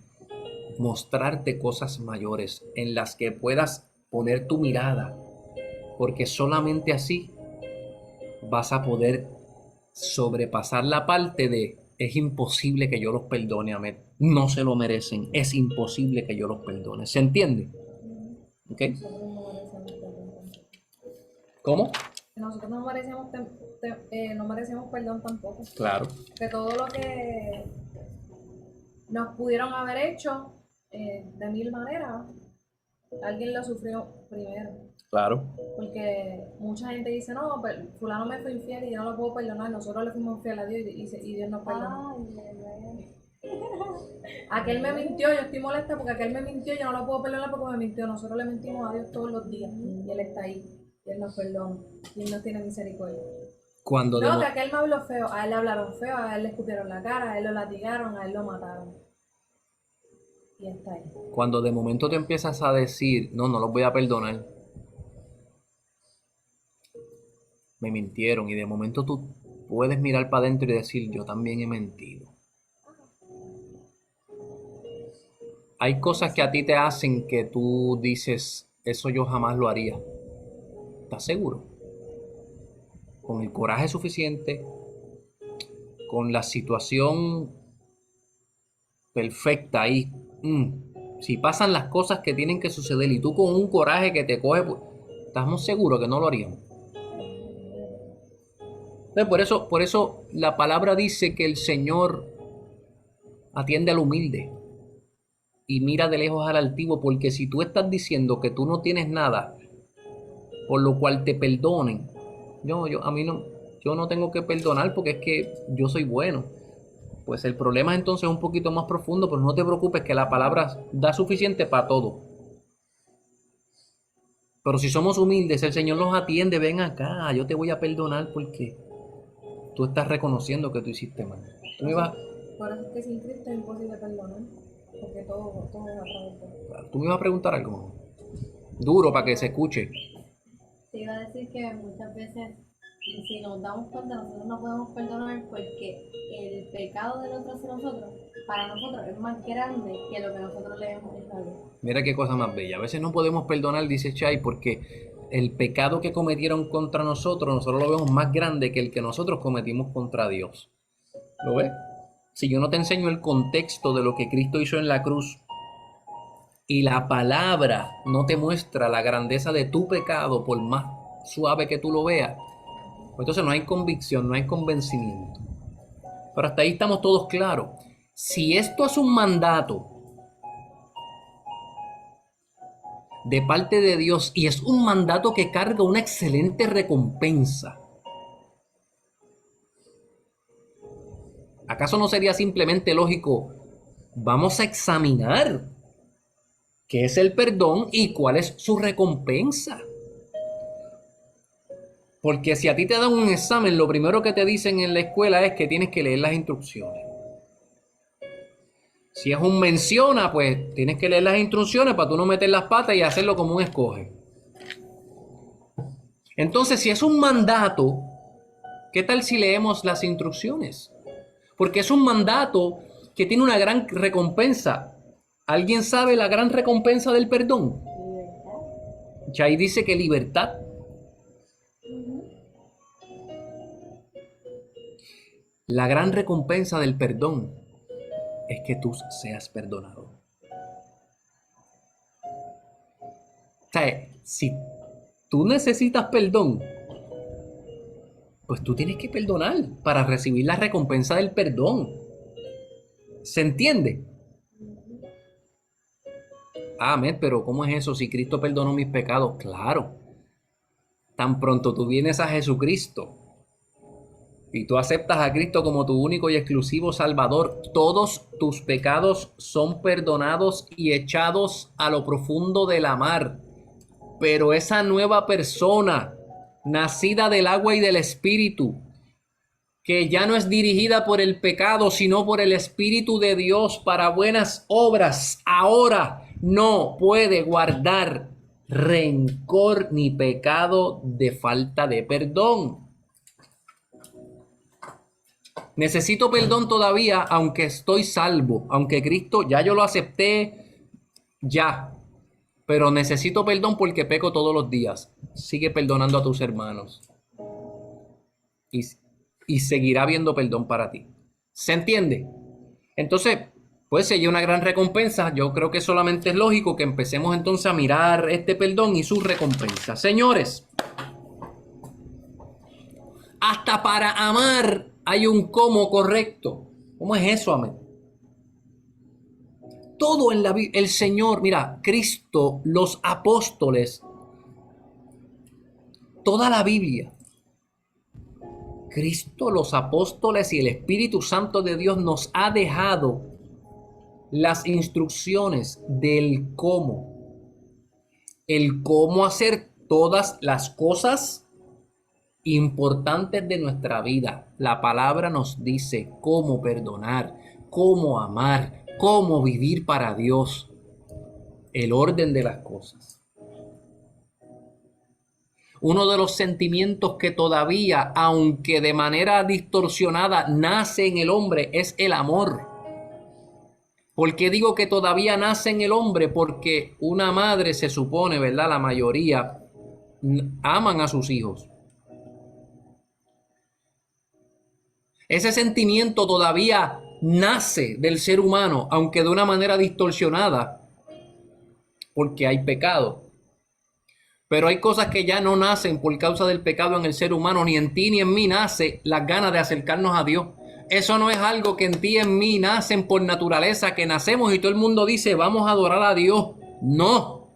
S1: mostrarte cosas mayores en las que puedas poner tu mirada, porque solamente así vas a poder sobrepasar la parte de es imposible que yo los perdone, amén. No se lo merecen, es imposible que yo los perdone. ¿Se entiende? ¿Ok? ¿Cómo?
S2: Nosotros no merecemos perdón tampoco.
S1: Claro.
S2: Que todo lo que nos pudieron haber hecho de mil maneras, alguien lo sufrió primero.
S1: Claro.
S2: Porque mucha gente dice, no, pero fulano me fue infiel y yo no lo puedo perdonar. Nosotros le fuimos fiel a Dios y Dios nos perdonó. Aquel me mintió, yo estoy molesta porque aquel me mintió, yo no lo puedo perdonar porque me mintió. Nosotros le mentimos a Dios todos los días y Él está ahí. Y Él nos perdona y Él nos tiene misericordia.
S1: Cuando
S2: No, que aquel me habló feo, a Él le hablaron feo, a Él le escupieron la cara, a Él lo latigaron, a Él lo mataron. Y Él está ahí.
S1: Cuando de momento te empiezas a decir, no los voy a perdonar, me mintieron, y de momento tú puedes mirar para adentro y decir, yo también he mentido. Hay cosas que a ti te hacen que tú dices, eso yo jamás lo haría. ¿Estás seguro? Con el coraje suficiente, con la situación perfecta ahí. Si pasan las cosas que tienen que suceder y tú con un coraje que te coge, pues, estamos seguros que no lo haríamos. Entonces, por eso la palabra dice que el Señor atiende al humilde y mira de lejos al altivo, porque si tú estás diciendo que tú no tienes nada por lo cual te perdonen, yo no tengo que perdonar porque es que yo soy bueno. Pues el problema es entonces un poquito más profundo, pero no te preocupes que la palabra da suficiente para todo. Pero si somos humildes, el Señor nos atiende, ven acá, yo te voy a perdonar porque tú estás reconociendo que tú hiciste mal. Tú me ibas,
S2: Por eso es que sin Cristo es imposible perdonar, porque todo es a través de Él.
S1: tú me ibas a preguntar algo duro para que se escuche.
S6: Te iba a decir que muchas veces, si nos damos cuenta, nosotros no podemos perdonar porque el pecado del otro hacia nosotros, para nosotros, es más grande que lo que nosotros le hemos hecho a Dios.
S1: Mira qué cosa más bella. A veces no podemos perdonar, dice Chay, porque el pecado que cometieron contra nosotros lo vemos más grande que el que nosotros cometimos contra Dios. ¿Lo ves? Si yo no te enseño el contexto de lo que Cristo hizo en la cruz y la palabra no te muestra la grandeza de tu pecado, por más suave que tú lo veas, pues entonces no hay convicción, no hay convencimiento. Pero hasta ahí estamos todos claros. Si esto es un mandato de parte de Dios y es un mandato que carga una excelente recompensa, ¿acaso no sería simplemente lógico? Vamos a examinar qué es el perdón y cuál es su recompensa. Porque si a ti te dan un examen, lo primero que te dicen en la escuela es que tienes que leer las instrucciones. Si es un menciona, pues tienes que leer las instrucciones para tú no meter las patas y hacerlo como un escoge. Entonces, si es un mandato, ¿qué tal si leemos las instrucciones? Porque es un mandato que tiene una gran recompensa. ¿Alguien sabe la gran recompensa del perdón?
S6: Libertad.
S1: Chay dice que libertad. La gran recompensa del perdón es que tú seas perdonado. O sea, si tú necesitas perdón, pues tú tienes que perdonar para recibir la recompensa del perdón. ¿Se entiende? Amén, pero ¿cómo es eso? Si Cristo perdonó mis pecados, claro. Tan pronto tú vienes a Jesucristo y tú aceptas a Cristo como tu único y exclusivo Salvador, todos tus pecados son perdonados y echados a lo profundo de la mar. Pero esa nueva persona, nacida del agua y del Espíritu, que ya no es dirigida por el pecado, sino por el Espíritu de Dios para buenas obras, ahora no puede guardar rencor ni pecado de falta de perdón. Necesito perdón todavía, aunque estoy salvo, aunque Cristo ya yo lo acepté, ya. Pero necesito perdón porque peco todos los días. Sigue perdonando a tus hermanos. Y seguirá habiendo perdón para ti. ¿Se entiende? Entonces, pues si hay una gran recompensa, yo creo que solamente es lógico que empecemos entonces a mirar este perdón y su recompensa. Señores, hasta para amar hay un cómo correcto. ¿Cómo es eso, amén? Todo en la Biblia, el Señor, mira, Cristo, los apóstoles, toda la Biblia, Cristo, los apóstoles y el Espíritu Santo de Dios nos ha dejado las instrucciones del cómo. El cómo hacer todas las cosas importantes de nuestra vida. La palabra nos dice cómo perdonar, cómo amar, cómo vivir para Dios, el orden de las cosas. Uno de los sentimientos que todavía, aunque de manera distorsionada, nace en el hombre es el amor. ¿Por qué digo que todavía nace en el hombre? Porque una madre se supone, ¿verdad? La mayoría aman a sus hijos. Ese sentimiento todavía nace del ser humano, aunque de una manera distorsionada, porque hay pecado. Pero hay cosas que ya no nacen por causa del pecado en el ser humano, ni en ti ni en mí nace las ganas de acercarnos a Dios. Eso no es algo que en ti y en mí nacen por naturaleza, que nacemos y todo el mundo dice, vamos a adorar a Dios. No.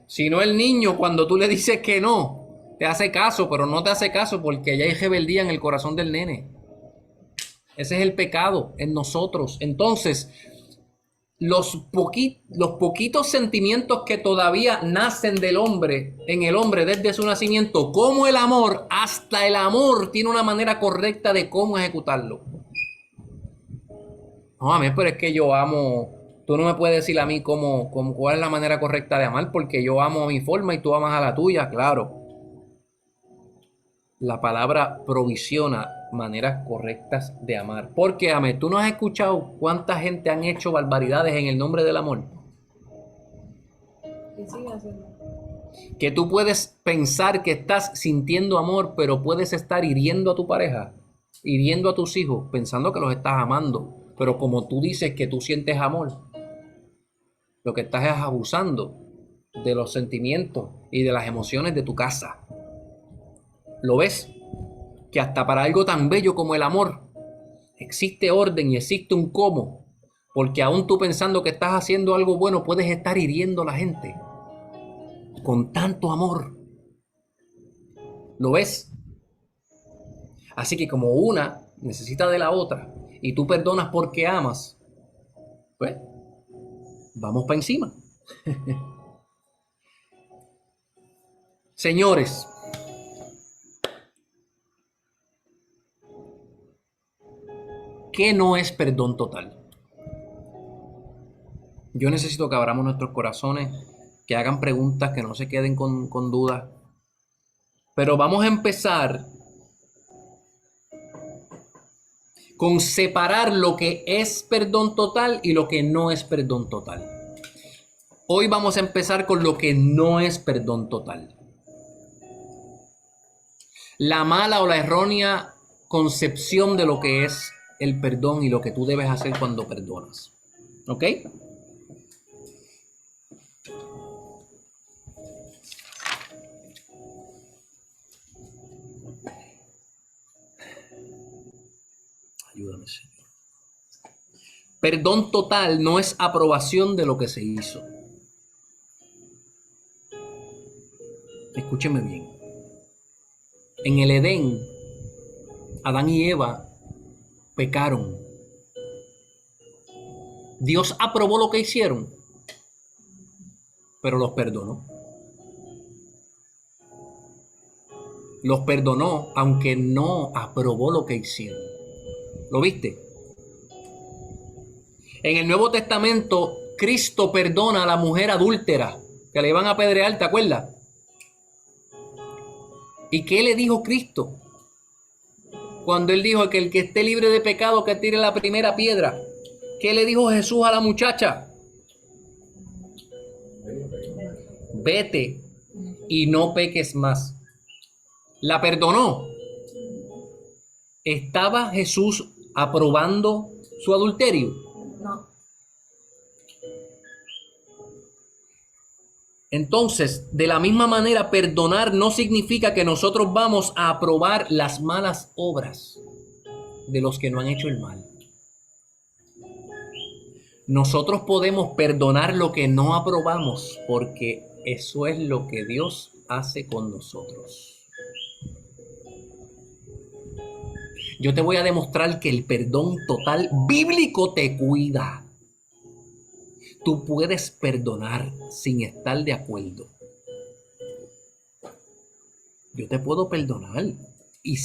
S1: Sino el niño, cuando tú le dices que no, te hace caso, pero no te hace caso porque ya hay rebeldía en el corazón del nene. Ese es el pecado en nosotros. Entonces, los poquitos sentimientos que todavía nacen del hombre, en el hombre desde su nacimiento, como el amor, hasta el amor tiene una manera correcta de cómo ejecutarlo. No, a mí, pero es que yo amo. Tú no me puedes decir a mí cuál es la manera correcta de amar, porque yo amo a mi forma y tú amas a la tuya, claro. La palabra provisiona maneras correctas de amar. Porque, Amé, tú no has escuchado cuánta gente han hecho barbaridades en el nombre del amor.
S2: Y sigue haciendo.
S1: Que tú puedes pensar que estás sintiendo amor, pero puedes estar hiriendo a tu pareja, hiriendo a tus hijos, pensando que los estás amando. Pero como tú dices que tú sientes amor, lo que estás es abusando de los sentimientos y de las emociones de tu casa. ¿Lo ves? Que hasta para algo tan bello como el amor existe orden y existe un cómo, porque aún tú pensando que estás haciendo algo bueno puedes estar hiriendo a la gente con tanto amor. ¿Lo ves? Así que como una necesita de la otra y tú perdonas porque amas, pues vamos para encima. Señores, ¿qué no es perdón total? Yo necesito que abramos nuestros corazones, que hagan preguntas, que no se queden con dudas. Pero vamos a empezar con separar lo que es perdón total y lo que no es perdón total. Hoy vamos a empezar con lo que no es perdón total. La mala o la errónea concepción de lo que es el perdón y lo que tú debes hacer cuando perdonas. ¿Ok? Ayúdame, Señor. Perdón total no es aprobación de lo que se hizo. Escúcheme bien. En el Edén, Adán y Eva pecaron. Dios aprobó lo que hicieron, pero los perdonó. Los perdonó, aunque no aprobó lo que hicieron. ¿Lo viste? En el Nuevo Testamento, Cristo perdona a la mujer adúltera que le iban a apedrear, ¿te acuerdas? ¿Y qué le dijo Cristo? Cuando él dijo que el que esté libre de pecado que tire la primera piedra. ¿Qué le dijo Jesús a la muchacha? Vete y no peques más. La perdonó. ¿Estaba Jesús aprobando su adulterio?
S2: No.
S1: Entonces, de la misma manera, perdonar no significa que nosotros vamos a aprobar las malas obras de los que no han hecho el mal. Nosotros podemos perdonar lo que no aprobamos porque eso es lo que Dios hace con nosotros. Yo te voy a demostrar que el perdón total bíblico te cuida. Tú puedes perdonar sin estar de acuerdo. Yo te puedo perdonar. Y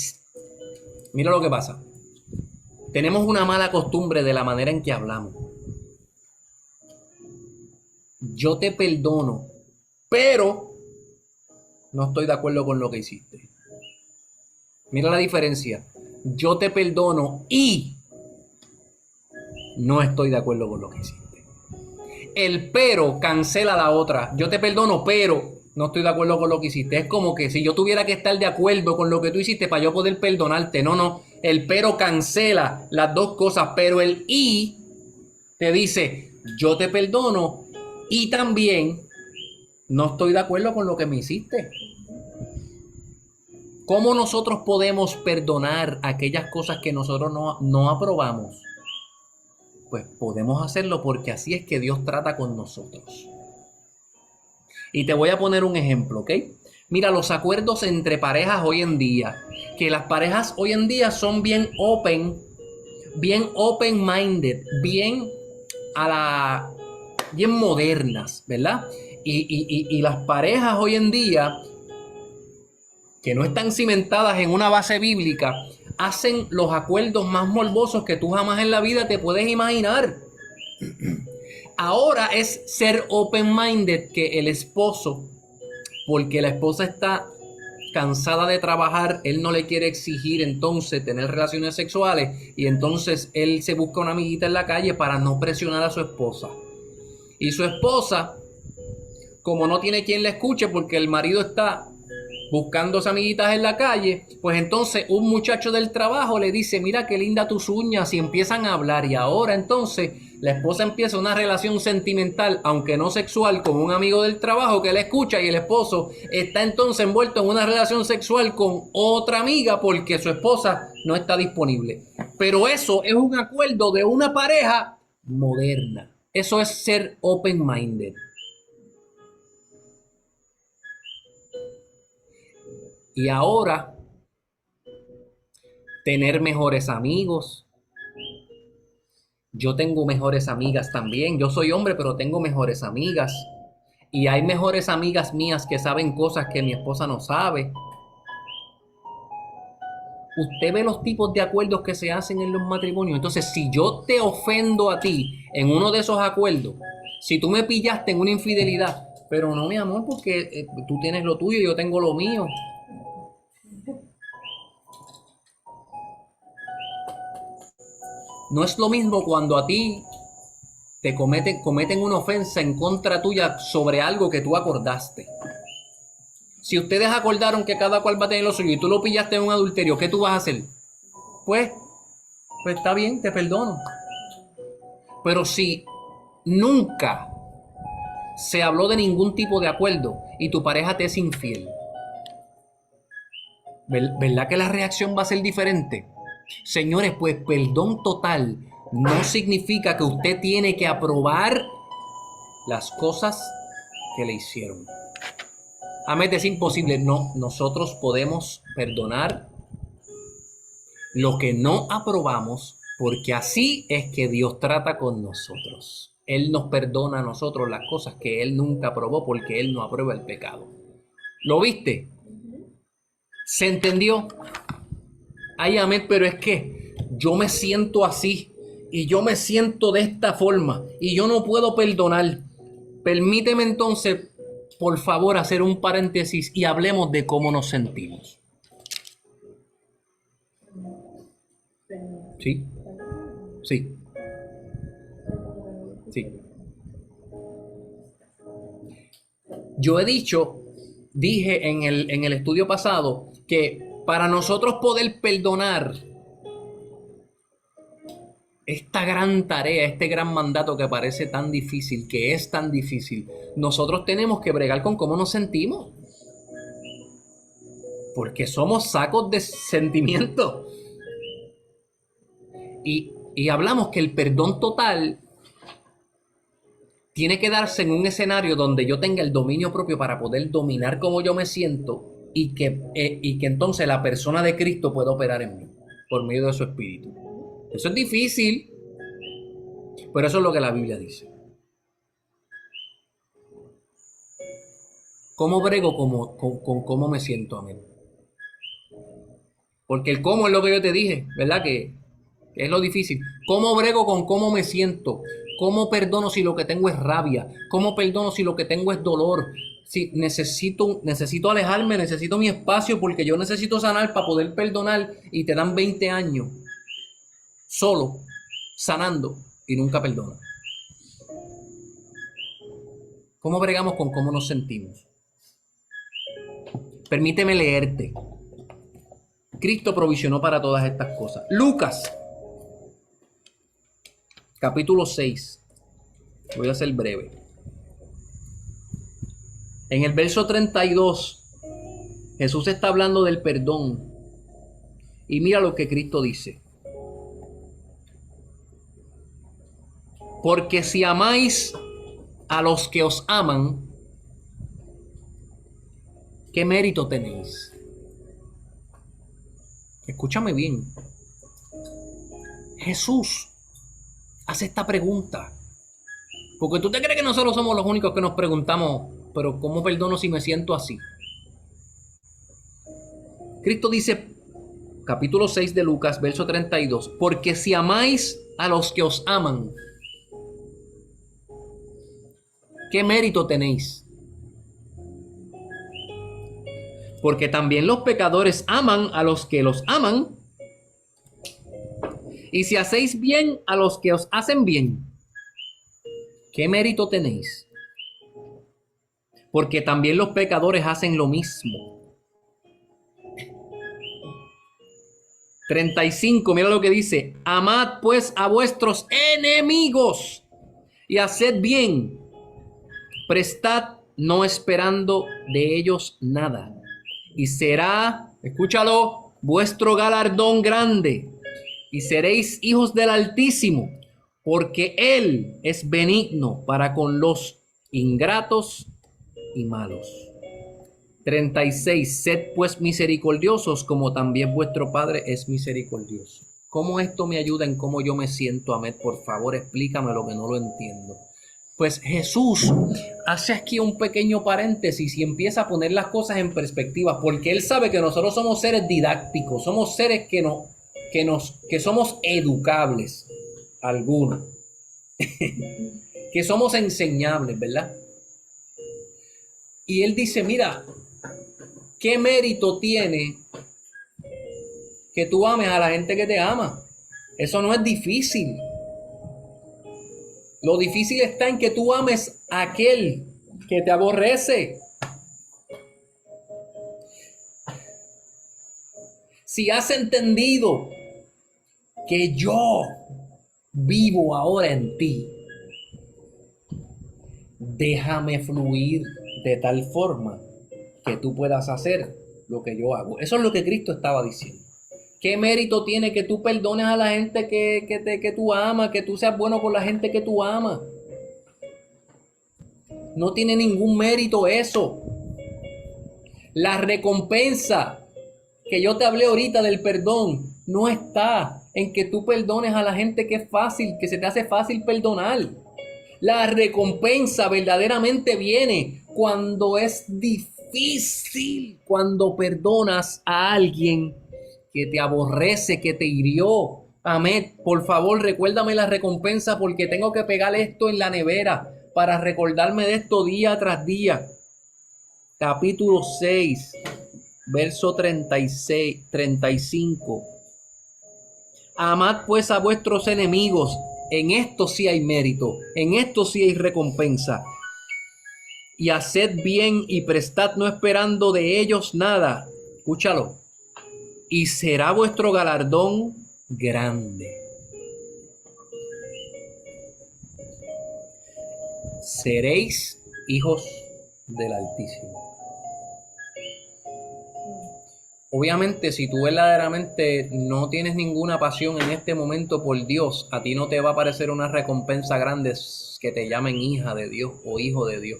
S1: mira lo que pasa. Tenemos una mala costumbre de la manera en que hablamos. Yo te perdono, pero no estoy de acuerdo con lo que hiciste. Mira la diferencia. Yo te perdono y no estoy de acuerdo con lo que hiciste. El pero cancela la otra. Yo te perdono, pero no estoy de acuerdo con lo que hiciste. Es como que si yo tuviera que estar de acuerdo con lo que tú hiciste para yo poder perdonarte. No. El pero cancela las dos cosas, pero el y te dice, yo te perdono y también no estoy de acuerdo con lo que me hiciste. ¿Cómo nosotros podemos perdonar aquellas cosas que nosotros no aprobamos? Pues podemos hacerlo porque así es que Dios trata con nosotros. Y te voy a poner un ejemplo, ¿ok? Mira, los acuerdos entre parejas hoy en día, que las parejas hoy en día son bien open-minded, bien modernas, ¿verdad? Y las parejas hoy en día, que no están cimentadas en una base bíblica, hacen los acuerdos más morbosos que tú jamás en la vida te puedes imaginar. Ahora es ser open-minded que el esposo, porque la esposa está cansada de trabajar, él no le quiere exigir entonces tener relaciones sexuales y entonces él se busca una amiguita en la calle para no presionar a su esposa. Y su esposa, como no tiene quien le escuche porque el marido está buscando amiguitas en la calle, pues entonces un muchacho del trabajo le dice, mira qué linda tus uñas, y empiezan a hablar, y ahora entonces la esposa empieza una relación sentimental, aunque no sexual, con un amigo del trabajo que le escucha, y el esposo está entonces envuelto en una relación sexual con otra amiga porque su esposa no está disponible. Pero eso es un acuerdo de una pareja moderna. Eso es ser open-minded. Y ahora, tener mejores amigos. Yo tengo mejores amigas también. Yo soy hombre, pero tengo mejores amigas. Y hay mejores amigas mías que saben cosas que mi esposa no sabe. Usted ve los tipos de acuerdos que se hacen en los matrimonios. Entonces, si yo te ofendo a ti en uno de esos acuerdos, si tú me pillaste en una infidelidad, pero no, mi amor, porque tú tienes lo tuyo y yo tengo lo mío. No es lo mismo cuando a ti te cometen una ofensa en contra tuya sobre algo que tú acordaste. Si ustedes acordaron que cada cual va a tener lo suyo y tú lo pillaste en un adulterio, ¿qué tú vas a hacer? Pues está bien, te perdono. Pero si nunca se habló de ningún tipo de acuerdo y tu pareja te es infiel, ¿verdad que la reacción va a ser diferente? Señores, pues perdón total no significa que usted tiene que aprobar las cosas que le hicieron. Amén, es imposible. No, nosotros podemos perdonar lo que no aprobamos porque así es que Dios trata con nosotros. Él nos perdona a nosotros las cosas que Él nunca aprobó porque Él no aprueba el pecado. ¿Lo viste? ¿Se entendió? Ay, amén, pero es que yo me siento así y yo me siento de esta forma y yo no puedo perdonar. Permíteme entonces, por favor, hacer un paréntesis y hablemos de cómo nos sentimos. ¿Sí? Sí. Sí. Yo dije en el estudio pasado que para nosotros poder perdonar esta gran tarea, este gran mandato que parece tan difícil, que es tan difícil, nosotros tenemos que bregar con cómo nos sentimos. Porque somos sacos de sentimientos. Y hablamos que el perdón total tiene que darse en un escenario donde yo tenga el dominio propio para poder dominar cómo yo me siento y que entonces la persona de Cristo pueda operar en mí por medio de su espíritu. Eso es difícil, pero eso es lo que la Biblia dice. ¿Cómo brego con cómo me siento? Amén. Porque el cómo es lo que yo te dije, ¿verdad? Que es lo difícil. ¿Cómo brego con cómo me siento? ¿Cómo perdono si lo que tengo es rabia? ¿Cómo perdono si lo que tengo es dolor? Si necesito alejarme, necesito mi espacio porque yo necesito sanar para poder perdonar y te dan 20 años solo, sanando y nunca perdonas. ¿Cómo bregamos con cómo nos sentimos? Permíteme leerte. Cristo provisionó para todas estas cosas. Lucas, capítulo 6. Voy a ser breve. En el verso 32 Jesús está hablando del perdón. Y mira lo que Cristo dice. Porque si amáis a los que os aman, ¿qué mérito tenéis? Escúchame bien. Jesús hace esta pregunta. Porque tú te crees que nosotros somos los únicos que nos preguntamos, pero ¿cómo perdono si me siento así? Cristo dice, capítulo 6 de Lucas, verso 32, porque si amáis a los que os aman, ¿qué mérito tenéis? Porque también los pecadores aman a los que los aman. Y si hacéis bien a los que os hacen bien, ¿qué mérito tenéis? Porque también los pecadores hacen lo mismo. 35, mira lo que dice. Amad pues a vuestros enemigos y haced bien. Prestad no esperando de ellos nada. Y será, escúchalo, vuestro galardón grande. Y seréis hijos del Altísimo, porque Él es benigno para con los ingratos y malos. 36. Sed pues misericordiosos, como también vuestro Padre es misericordioso. ¿Cómo esto me ayuda en cómo yo me siento, Ahmed? Por favor, explícame lo que no lo entiendo. Pues Jesús hace aquí un pequeño paréntesis y empieza a poner las cosas en perspectiva, porque Él sabe que nosotros somos seres didácticos, somos seres que somos educables, algunos, que somos enseñables, ¿verdad? Y Él dice, mira, ¿qué mérito tiene que tú ames a la gente que te ama? Eso no es difícil. Lo difícil está en que tú ames a aquel que te aborrece. Si has entendido que yo vivo ahora en ti, déjame fluir de tal forma que tú puedas hacer lo que yo hago. Eso es lo que Cristo estaba diciendo. ¿Qué mérito tiene que tú perdones a la gente que tú amas, que tú seas bueno con la gente que tú amas? No tiene ningún mérito eso. La recompensa que yo te hablé ahorita del perdón no está en que tú perdones a la gente que es fácil, que se te hace fácil perdonar. La recompensa verdaderamente viene cuando es difícil, cuando perdonas a alguien que te aborrece, que te hirió. Amén. Por favor, recuérdame la recompensa porque tengo que pegar esto en la nevera para recordarme de esto día tras día. Capítulo 6, verso 35. Amad pues a vuestros enemigos. En esto sí hay mérito, en esto sí hay recompensa. Y haced bien y prestad no esperando de ellos nada. Escúchalo. Y será vuestro galardón grande. Seréis hijos del Altísimo. Obviamente, si tú verdaderamente no tienes ninguna pasión en este momento por Dios, a ti no te va a parecer una recompensa grande que te llamen hija de Dios o hijo de Dios.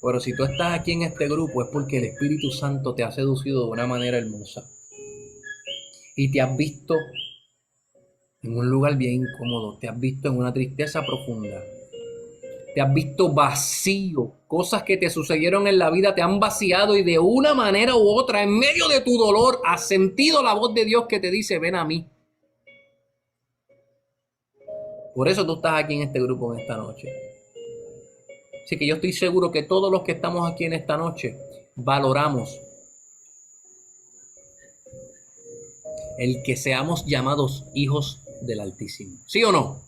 S1: Pero si tú estás aquí en este grupo es porque el Espíritu Santo te ha seducido de una manera hermosa. Y te has visto en un lugar bien incómodo, te has visto en una tristeza profunda. Te has visto vacío. Cosas que te sucedieron en la vida te han vaciado y de una manera u otra, en medio de tu dolor, has sentido la voz de Dios que te dice, ven a mí. Por eso tú estás aquí en este grupo en esta noche. Así que yo estoy seguro que todos los que estamos aquí en esta noche valoramos el que seamos llamados hijos del Altísimo. ¿Sí o no?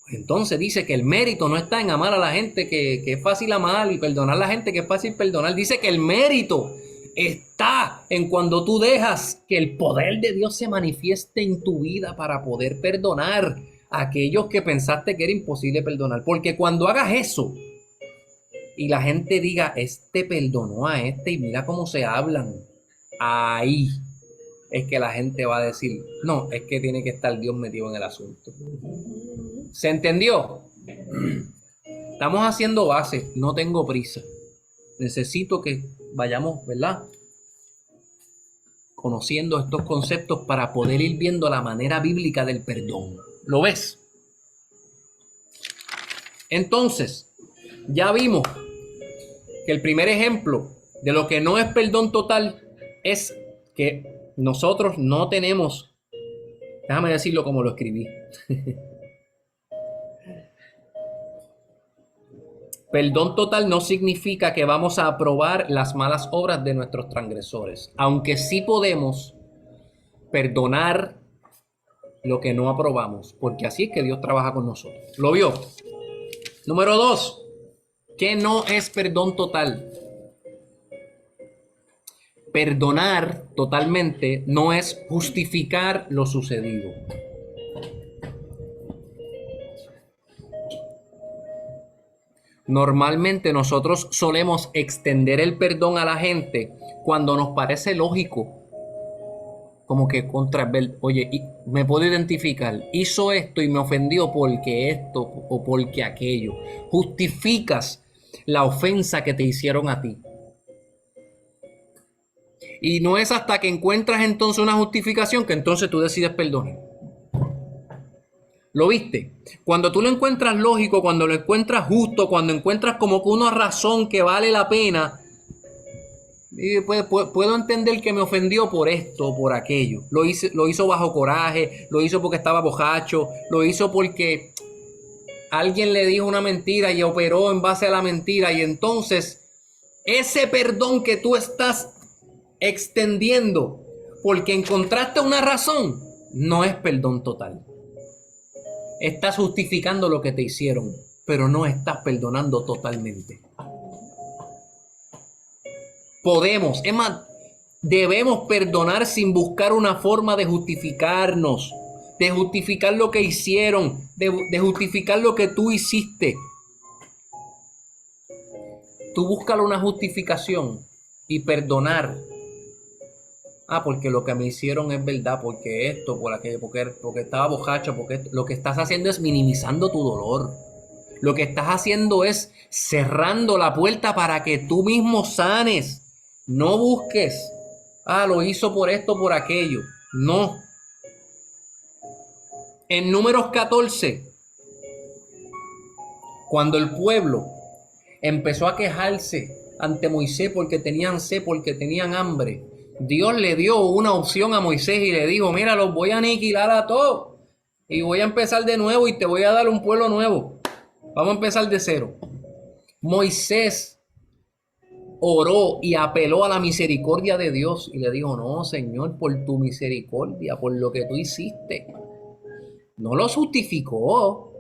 S1: Entonces dice que el mérito no está en amar a la gente que es fácil amar y perdonar a la gente que es fácil perdonar. Dice que el mérito está en cuando tú dejas que el poder de Dios se manifieste en tu vida para poder perdonar a aquellos que pensaste que era imposible perdonar. Porque cuando hagas eso, y la gente diga, este perdonó a este y mira cómo se hablan, ahí es que la gente va a decir, no, es que tiene que estar Dios metido en el asunto. ¿Se entendió? Estamos haciendo base, no tengo prisa. Necesito que vayamos, ¿verdad?, conociendo estos conceptos para poder ir viendo la manera bíblica del perdón. ¿Lo ves? Entonces, ya vimos que el primer ejemplo de lo que no es perdón total es que nosotros no tenemos, déjame decirlo como lo escribí. Perdón total no significa que vamos a aprobar las malas obras de nuestros transgresores, aunque sí podemos perdonar lo que no aprobamos, porque así es que Dios trabaja con nosotros. ¿Lo vio? Número 2, ¿qué no es perdón total? Perdonar totalmente no es justificar lo sucedido. Normalmente nosotros solemos extender el perdón a la gente cuando nos parece lógico. Como que oye, me puedo identificar, hizo esto y me ofendió porque esto o porque aquello. Justificas la ofensa que te hicieron a ti. Y no es hasta que encuentras entonces una justificación que entonces tú decides perdonar. ¿Lo viste? Cuando tú lo encuentras lógico, cuando lo encuentras justo, cuando encuentras como que una razón que vale la pena, y puedo entender que me ofendió por esto o por aquello. Lo hizo bajo coraje, lo hizo porque estaba borracho, lo hizo porque alguien le dijo una mentira y operó en base a la mentira. Y entonces ese perdón que tú estás extendiendo porque encontraste una razón, no es perdón total. Estás justificando lo que te hicieron, pero no estás perdonando totalmente. Es más, debemos perdonar sin buscar una forma de justificarnos, de justificar lo que hicieron, de justificar lo que tú hiciste. Tú búscale una justificación y perdonar. Porque lo que me hicieron es verdad, porque esto, por aquello, porque estaba borracho, porque esto. Lo que estás haciendo es minimizando tu dolor. Lo que estás haciendo es cerrando la puerta para que tú mismo sanes. No busques, lo hizo por esto, por aquello. No. En Números 14, cuando el pueblo empezó a quejarse ante Moisés porque tenían sed, porque tenían hambre, Dios le dio una opción a Moisés y le dijo, mira, los voy a aniquilar a todos y voy a empezar de nuevo y te voy a dar un pueblo nuevo. Vamos a empezar de cero. Moisés oró y apeló a la misericordia de Dios y le dijo, no, Señor, por tu misericordia, por lo que tú hiciste. No los justificó.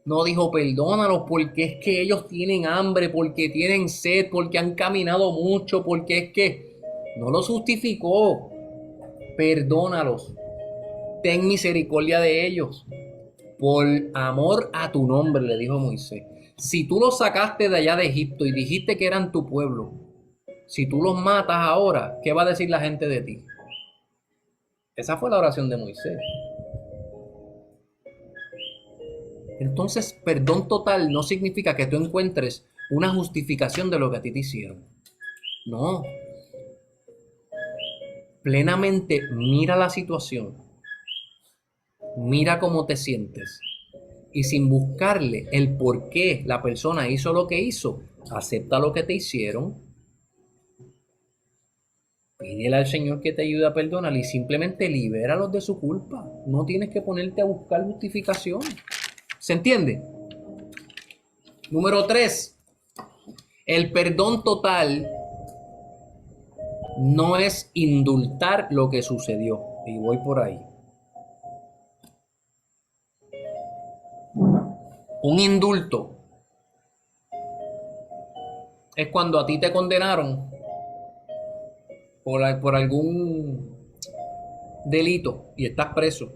S1: No dijo, perdónalos porque es que ellos tienen hambre, porque tienen sed, porque han caminado mucho, porque es que... No los justificó. Perdónalos. Ten misericordia de ellos. Por amor a tu nombre, le dijo Moisés. Si tú los sacaste de allá de Egipto y dijiste que eran tu pueblo, si tú los matas ahora, ¿qué va a decir la gente de ti? Esa fue la oración de Moisés. Entonces, perdón total no significa que tú encuentres una justificación de lo que a ti te hicieron. No. Plenamente mira la situación, mira cómo te sientes y sin buscarle el por qué la persona hizo lo que hizo, acepta lo que te hicieron, pídele al Señor que te ayude a perdonar y simplemente libéralos de su culpa. No tienes que ponerte a buscar justificación. ¿Se entiende? Número 3, el perdón total no es indultar lo que sucedió. Y voy por ahí. Un indulto es cuando a ti te condenaron por algún delito y estás preso.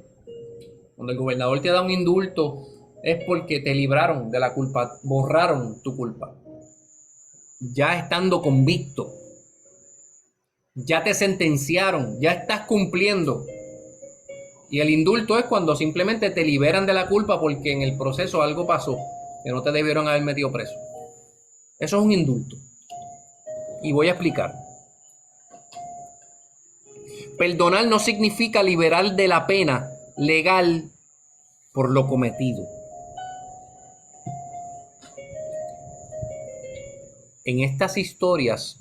S1: Cuando el gobernador te da un indulto es porque te libraron de la culpa, borraron tu culpa. ya estando convicto. Ya te sentenciaron, ya estás cumpliendo. Y el indulto es cuando simplemente te liberan de la culpa porque en el proceso algo pasó que no te debieron haber metido preso. Eso es un indulto. Y voy a explicar. Perdonar no significa liberar de la pena legal por lo cometido. En estas historias,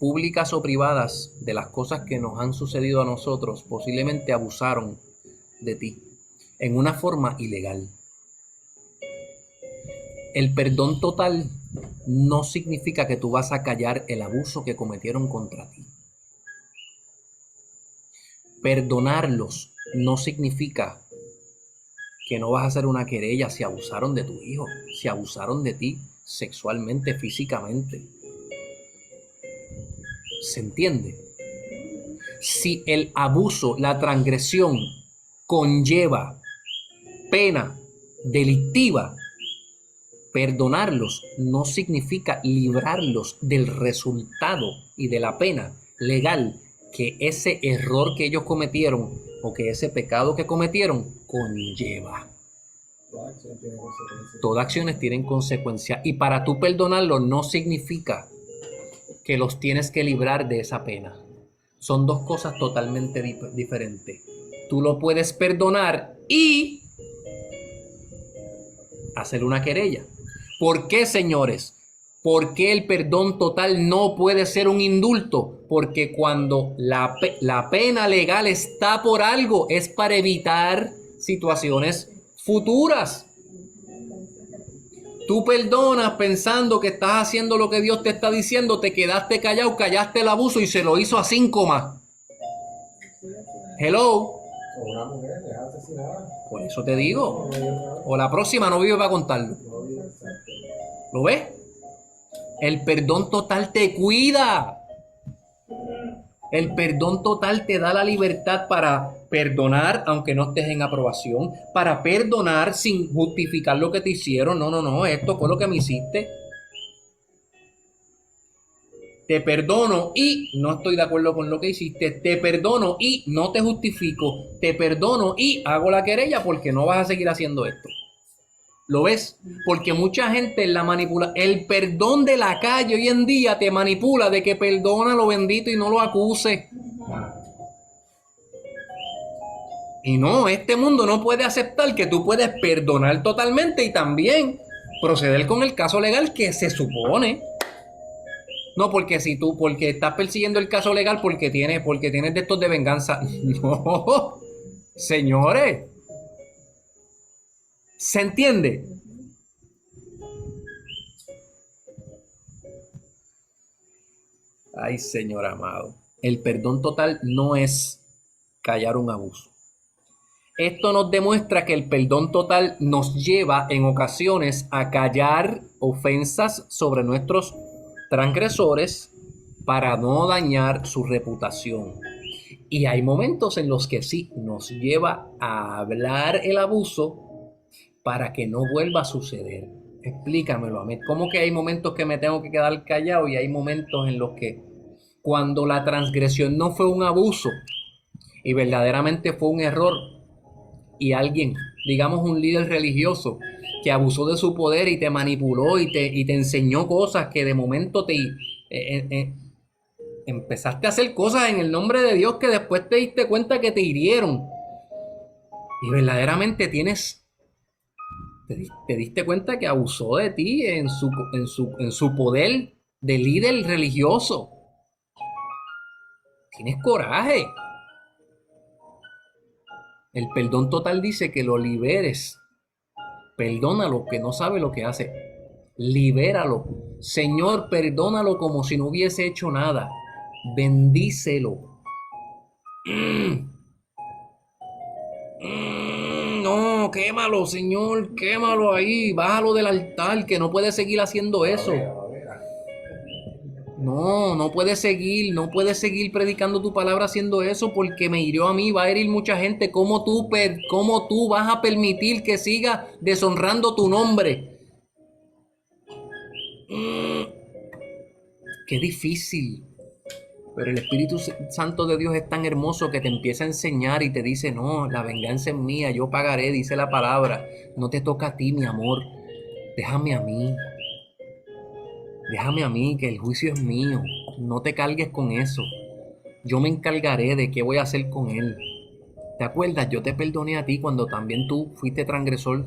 S1: públicas o privadas, de las cosas que nos han sucedido a nosotros, posiblemente abusaron de ti en una forma ilegal. El perdón total no significa que tú vas a callar el abuso que cometieron contra ti. Perdonarlos no significa que no vas a hacer una querella si abusaron de tu hijo, si abusaron de ti sexualmente, físicamente. ¿Se entiende? Si el abuso, la transgresión conlleva pena delictiva, perdonarlos no significa librarlos del resultado y de la pena legal que ese error que ellos cometieron o que ese pecado que cometieron conlleva. Todas acciones tienen consecuencias. Y para tú perdonarlos no significa que los tienes que librar de esa pena. Son dos cosas totalmente diferentes. Tú lo puedes perdonar y hacer una querella. ¿Por qué, señores? ¿Por qué el perdón total no puede ser un indulto? Porque cuando la pena legal está por algo, es para evitar situaciones futuras. Tú perdonas pensando que estás haciendo lo que Dios te está diciendo, te quedaste callado, callaste el abuso y se lo hizo a 5 más. Hello.
S3: Con una mujer que es asesinada.
S1: Por eso te digo. O la próxima no vive para contarlo. ¿Lo ves? El perdón total te cuida. El perdón total te da la libertad para perdonar aunque no estés en aprobación, para perdonar sin justificar lo que te hicieron. No, esto fue lo que me hiciste. Te perdono y no estoy de acuerdo con lo que hiciste. Te perdono y no te justifico. Te perdono y hago la querella porque no vas a seguir haciendo esto. ¿Lo ves? Porque mucha gente la manipula. El perdón de la calle hoy en día te manipula de que perdona lo bendito y no lo acuse. Y no, este mundo no puede aceptar que tú puedes perdonar totalmente y también proceder con el caso legal que se supone. No, porque porque estás persiguiendo el caso legal porque tienes de estos de venganza. No, señores. ¿Se entiende? Ay, Señor amado. El perdón total no es callar un abuso. Esto nos demuestra que el perdón total nos lleva en ocasiones a callar ofensas sobre nuestros transgresores para no dañar su reputación. Y hay momentos en los que sí nos lleva a hablar el abuso para que no vuelva a suceder. Explícamelo a mí. ¿Cómo que hay momentos que me tengo que quedar callado y hay momentos en los que cuando la transgresión no fue un abuso y verdaderamente fue un error y alguien, digamos un líder religioso que abusó de su poder y te manipuló y te enseñó cosas que de momento empezaste a hacer cosas en el nombre de Dios que después te diste cuenta que te hirieron y verdaderamente te diste cuenta que abusó de ti en su poder de líder religioso. Tienes coraje. El perdón total dice que lo liberes. Perdónalo, que no sabe lo que hace. Libéralo. Señor, perdónalo como si no hubiese hecho nada. Bendícelo. No, quémalo, Señor, quémalo ahí, bájalo del altar, que no puede seguir haciendo eso. No puede seguir predicando tu palabra haciendo eso porque me hirió a mí, va a herir mucha gente. ¿Cómo tú vas a permitir que siga deshonrando tu nombre? Qué difícil. Pero el Espíritu Santo de Dios es tan hermoso que te empieza a enseñar y te dice, no, la venganza es mía, yo pagaré, dice la palabra. No te toca a ti, mi amor. Déjame a mí. Déjame a mí, que el juicio es mío. No te cargues con eso. Yo me encargaré de qué voy a hacer con él. ¿Te acuerdas? Yo te perdoné a ti cuando también tú fuiste transgresor.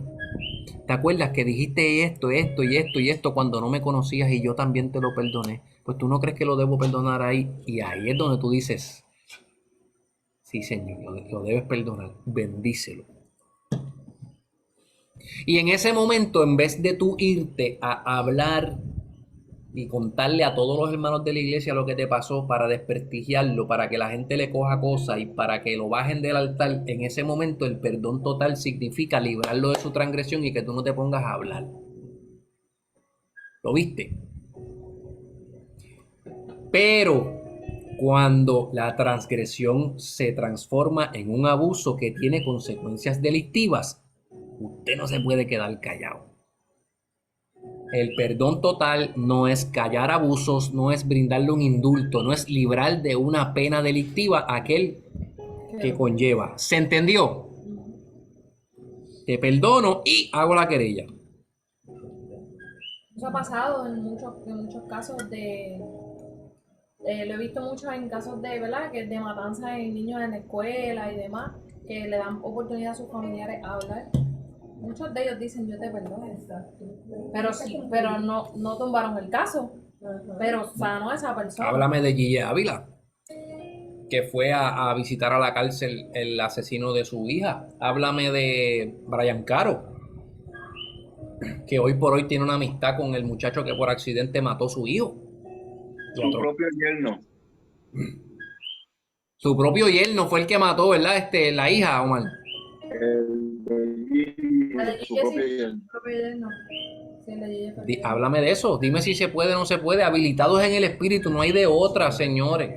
S1: ¿Te acuerdas que dijiste esto y esto cuando no me conocías y yo también te lo perdoné? Pues tú no crees que lo debo perdonar ahí. Y ahí es donde tú dices, sí, Señor, lo debes perdonar. Bendícelo. Y en ese momento, en vez de tú irte a hablar y contarle a todos los hermanos de la iglesia lo que te pasó para desprestigiarlo, para que la gente le coja cosas y para que lo bajen del altar, en ese momento el perdón total significa librarlo de su transgresión y que tú no te pongas a hablar. ¿Lo viste? Pero cuando la transgresión se transforma en un abuso que tiene consecuencias delictivas, usted no se puede quedar callado. El perdón total no es callar abusos, no es brindarle un indulto, no es librar de una pena delictiva a aquel que conlleva. ¿Se entendió? Te perdono y hago la querella.
S2: Eso ha pasado en muchos casos de... lo he visto mucho en casos de, ¿verdad? Que de matanza de niños en la escuela y demás, que le dan oportunidad a sus familiares a hablar. Muchos de ellos dicen, yo te perdono. Pero sí, pero no tumbaron el caso. Pero sanó a esa persona.
S1: Háblame de Gille Ávila, que fue a visitar a la cárcel el asesino de su hija. Háblame de Brian Caro, que hoy por hoy tiene una amistad con el muchacho que por accidente mató a su hijo.
S5: Su propio yerno.
S1: Su propio yerno fue el que mató, ¿verdad? La hija, Omar.
S5: Su propio yerno.
S1: Háblame de eso. Dime si se puede o no se puede. Habilitados en el espíritu, no hay de otra, señores.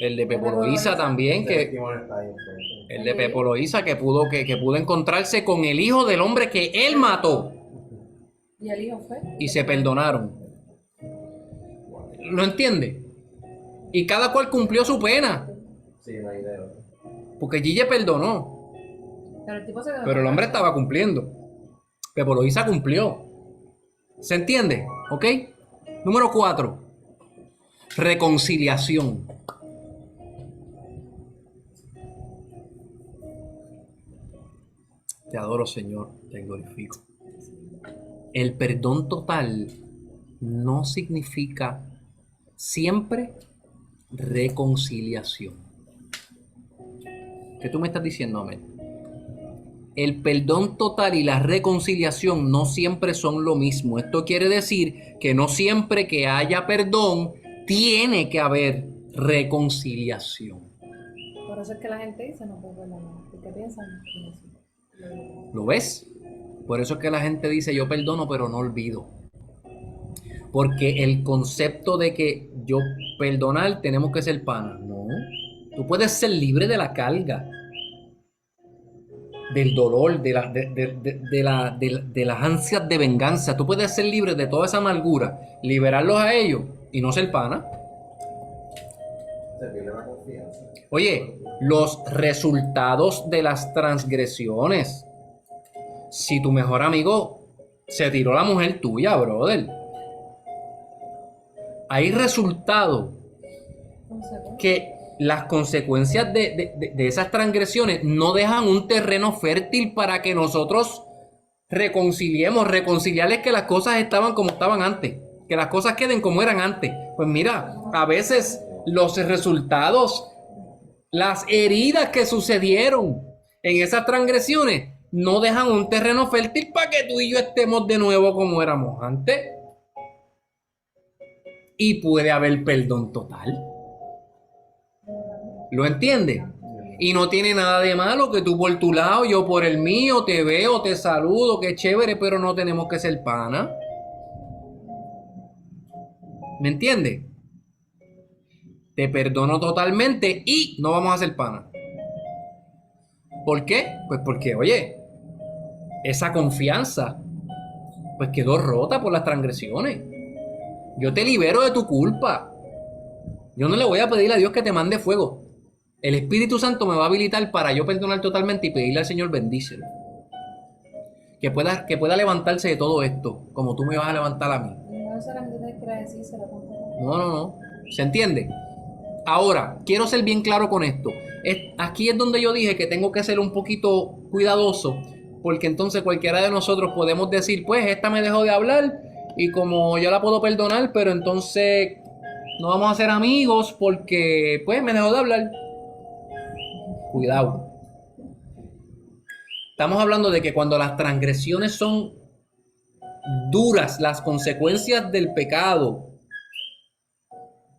S1: El de Pepo Loíza también, que el de Pepo Loíza que pudo encontrarse con el hijo del hombre que él mató.
S2: Y el hijo fue.
S1: Y se perdonaron. ¿Lo entiende? Y cada cual cumplió su pena.
S3: Sí, no hay idea.
S1: Porque Gille perdonó.
S2: Pero el tipo se quedó.
S1: Pero el hombre estaba cumpliendo. Pepo Loíza cumplió. ¿Se entiende? ¿Ok? Número 4. Reconciliación. Te adoro, Señor. Te glorifico. El perdón total no significa siempre reconciliación. ¿Qué tú me estás diciendo, amén? El perdón total y la reconciliación no siempre son lo mismo. Esto quiere decir que no siempre que haya perdón tiene que haber reconciliación.
S2: Por eso es que la gente dice, no puedo perdonar. ¿Qué piensan?
S1: ¿Lo ves? Por eso es que la gente dice, yo perdono pero no olvido. Porque el concepto de que yo perdonar tenemos que ser panas. No. Tú puedes ser libre de la carga, del dolor, de las ansias de venganza. Tú puedes ser libre de toda esa amargura, liberarlos a ellos y no ser pana.
S3: Se pierde la confianza.
S1: Oye, los resultados de las transgresiones. Si tu mejor amigo se tiró la mujer tuya, brother, hay resultados que las consecuencias de esas transgresiones no dejan un terreno fértil para que nosotros reconciliemos. Reconciliarles que las cosas estaban como estaban antes, que las cosas queden como eran antes. Pues mira, a veces los resultados, las heridas que sucedieron en esas transgresiones no dejan un terreno fértil para que tú y yo estemos de nuevo como éramos antes. Y puede haber perdón total. ¿Lo entiendes? Y no tiene nada de malo que tú por tu lado, yo por el mío, te veo, te saludo, qué chévere, pero no tenemos que ser pana. ¿Me entiendes? Te perdono totalmente y no vamos a ser pana. ¿Por qué? Pues porque, oye, esa confianza pues quedó rota por las transgresiones. Yo te libero de tu culpa. Yo no le voy a pedir a Dios que te mande fuego. El Espíritu Santo me va a habilitar para yo perdonar totalmente y pedirle al Señor bendícelo. Que pueda levantarse de todo esto, como tú me vas a levantar a mí.
S2: No solamente te quiero decírselo tampoco.
S1: No. ¿Se entiende? Ahora, quiero ser bien claro con esto. Aquí es donde yo dije que tengo que ser un poquito cuidadoso, porque entonces cualquiera de nosotros podemos decir, pues esta me dejó de hablar y como yo la puedo perdonar, pero entonces no vamos a ser amigos porque pues me dejó de hablar. Cuidado. Estamos hablando de que cuando las transgresiones son duras, las consecuencias del pecado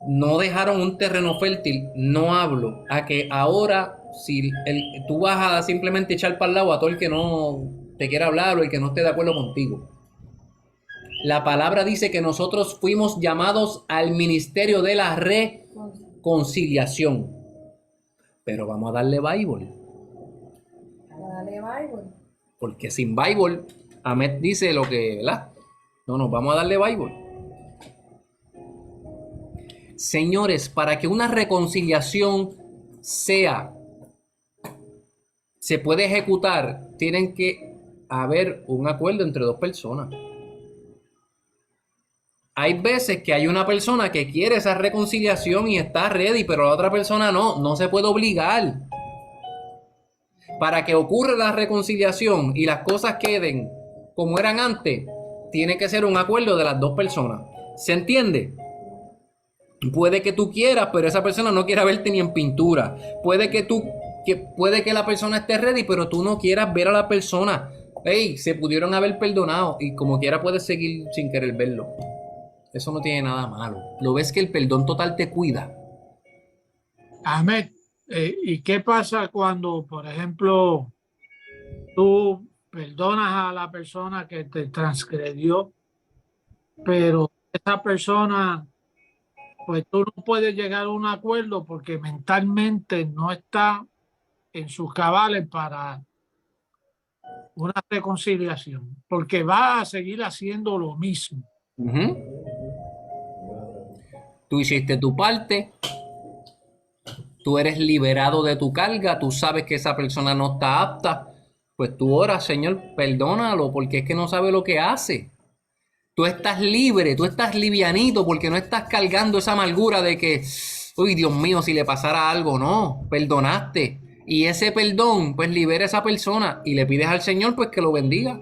S1: no dejaron un terreno fértil, no hablo a que ahora si tú vas a simplemente echar para el lado a todo el que no te quiera hablar o el que no esté de acuerdo contigo. La palabra dice que nosotros fuimos llamados al ministerio de la reconciliación. Pero vamos a darle Bible.
S2: Dale Bible.
S1: Porque sin Bible, Ahmed dice lo que, ¿verdad? No, vamos a darle Bible. Señores, para que una reconciliación se puede ejecutar, tienen que haber un acuerdo entre dos personas. Hay veces que hay una persona que quiere esa reconciliación y está ready, pero la otra persona no se puede obligar. Para que ocurra la reconciliación y las cosas queden como eran antes, tiene que ser un acuerdo de las dos personas. ¿Se entiende? Puede que tú quieras, pero esa persona no quiera verte ni en pintura. Puede que la persona esté ready, pero tú no quieras ver a la persona. Hey, se pudieron haber perdonado y como quiera puedes seguir sin querer verlo. Eso no tiene nada malo. Lo ves que el perdón total te cuida.
S4: Ahmed, ¿y qué pasa cuando, por ejemplo, tú perdonas a la persona que te transgredió, pero esa persona, pues tú no puedes llegar a un acuerdo porque mentalmente no está en sus cabales para una reconciliación, porque va a seguir haciendo lo mismo?
S1: Tú hiciste tu parte, tú eres liberado de tu carga, tú sabes que esa persona no está apta, pues tú oras, Señor, perdónalo, porque es que no sabe lo que hace. Tú estás libre, tú estás livianito, porque no estás cargando esa amargura de que, uy, Dios mío, si le pasara algo, no, perdonaste. Y ese perdón, pues libera a esa persona y le pides al Señor, pues que lo bendiga.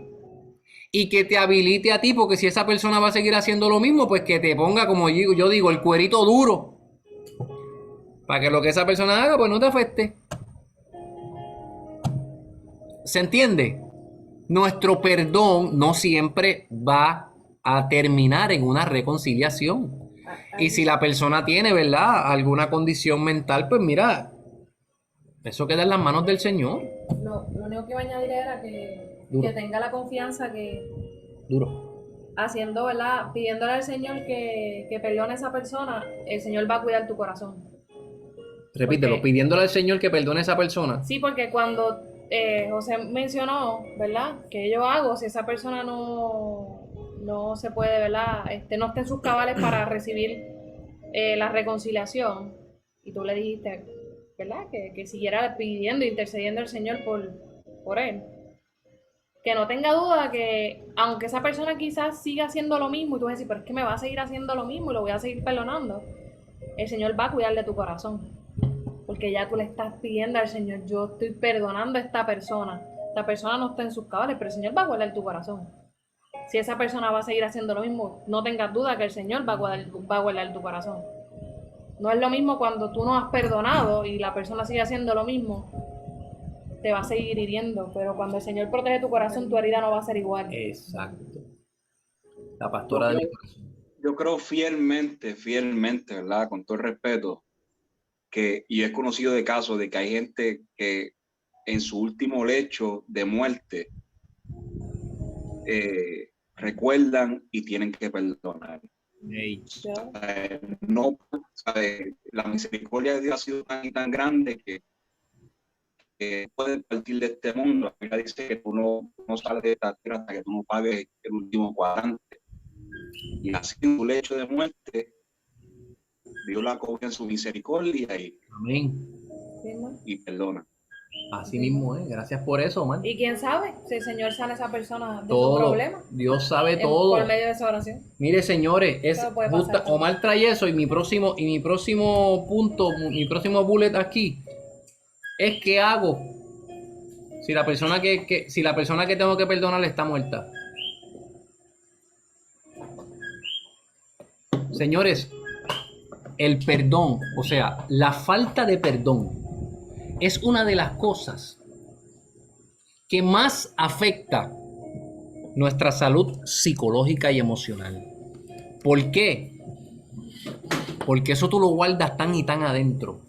S1: Y que te habilite a ti, porque si esa persona va a seguir haciendo lo mismo, pues que te ponga, como yo digo, el cuerito duro. Para que lo que esa persona haga, pues no te afecte. ¿Se entiende? Nuestro perdón no siempre va a terminar en una reconciliación. Y si la persona tiene, ¿verdad?, alguna condición mental, pues mira, eso queda en las manos del Señor.
S2: Lo único que iba a añadir era que tenga la confianza que haciendo, ¿verdad?, pidiéndole al Señor que perdone a esa persona, el Señor va a cuidar tu corazón.
S1: Repítelo, porque, pidiéndole al Señor que perdone a esa persona.
S2: Sí, porque cuando José mencionó, ¿verdad?, que yo hago si esa persona no se puede, ¿verdad?, no está en sus cabales para recibir la reconciliación, y tú le dijiste, ¿verdad?, que siguiera pidiendo, intercediendo al Señor por él. Que no tenga duda que, aunque esa persona quizás siga haciendo lo mismo, y tú vas a decir, pero es que me va a seguir haciendo lo mismo y lo voy a seguir perdonando, el Señor va a cuidar de tu corazón. Porque ya tú le estás pidiendo al Señor, yo estoy perdonando a esta persona no está en sus cabales, pero el Señor va a guardar tu corazón. Si esa persona va a seguir haciendo lo mismo, no tengas duda que el Señor va a guardar tu corazón. No es lo mismo cuando tú no has perdonado y la persona sigue haciendo lo mismo, te va a seguir hiriendo, pero cuando el Señor protege tu corazón, tu herida no va a ser igual.
S1: Exacto. La pastora de mi corazón.
S5: Yo creo fielmente, ¿verdad?, con todo el respeto, y he conocido de casos de que hay gente que en su último lecho de muerte recuerdan y tienen que perdonar. No, la misericordia de Dios ha sido tan grande que puede partir de este mundo. La Biblia dice que tú no sales de esta tierra hasta que tú no pagues el último cuadrante. Y así en su lecho de muerte, Dios la acoge en su misericordia
S1: Amén.
S5: y perdona.
S1: Así mismo es. Gracias por eso, Omar.
S2: Y quién sabe si el Señor sana a esa persona de
S1: Todo.
S2: su problema
S1: Dios sabe
S2: en-
S1: todo.
S2: por medio de esa oración.
S1: Mire, señores,
S2: Eso puede pasar también.
S1: Omar trae eso y mi próximo punto, mi próximo bullet aquí es qué hago si la persona si la persona que tengo que perdonar está muerta. Señores, el perdón, o sea, la falta de perdón es una de las cosas que más afecta nuestra salud psicológica y emocional. ¿Por qué? Porque eso tú lo guardas tan y tan adentro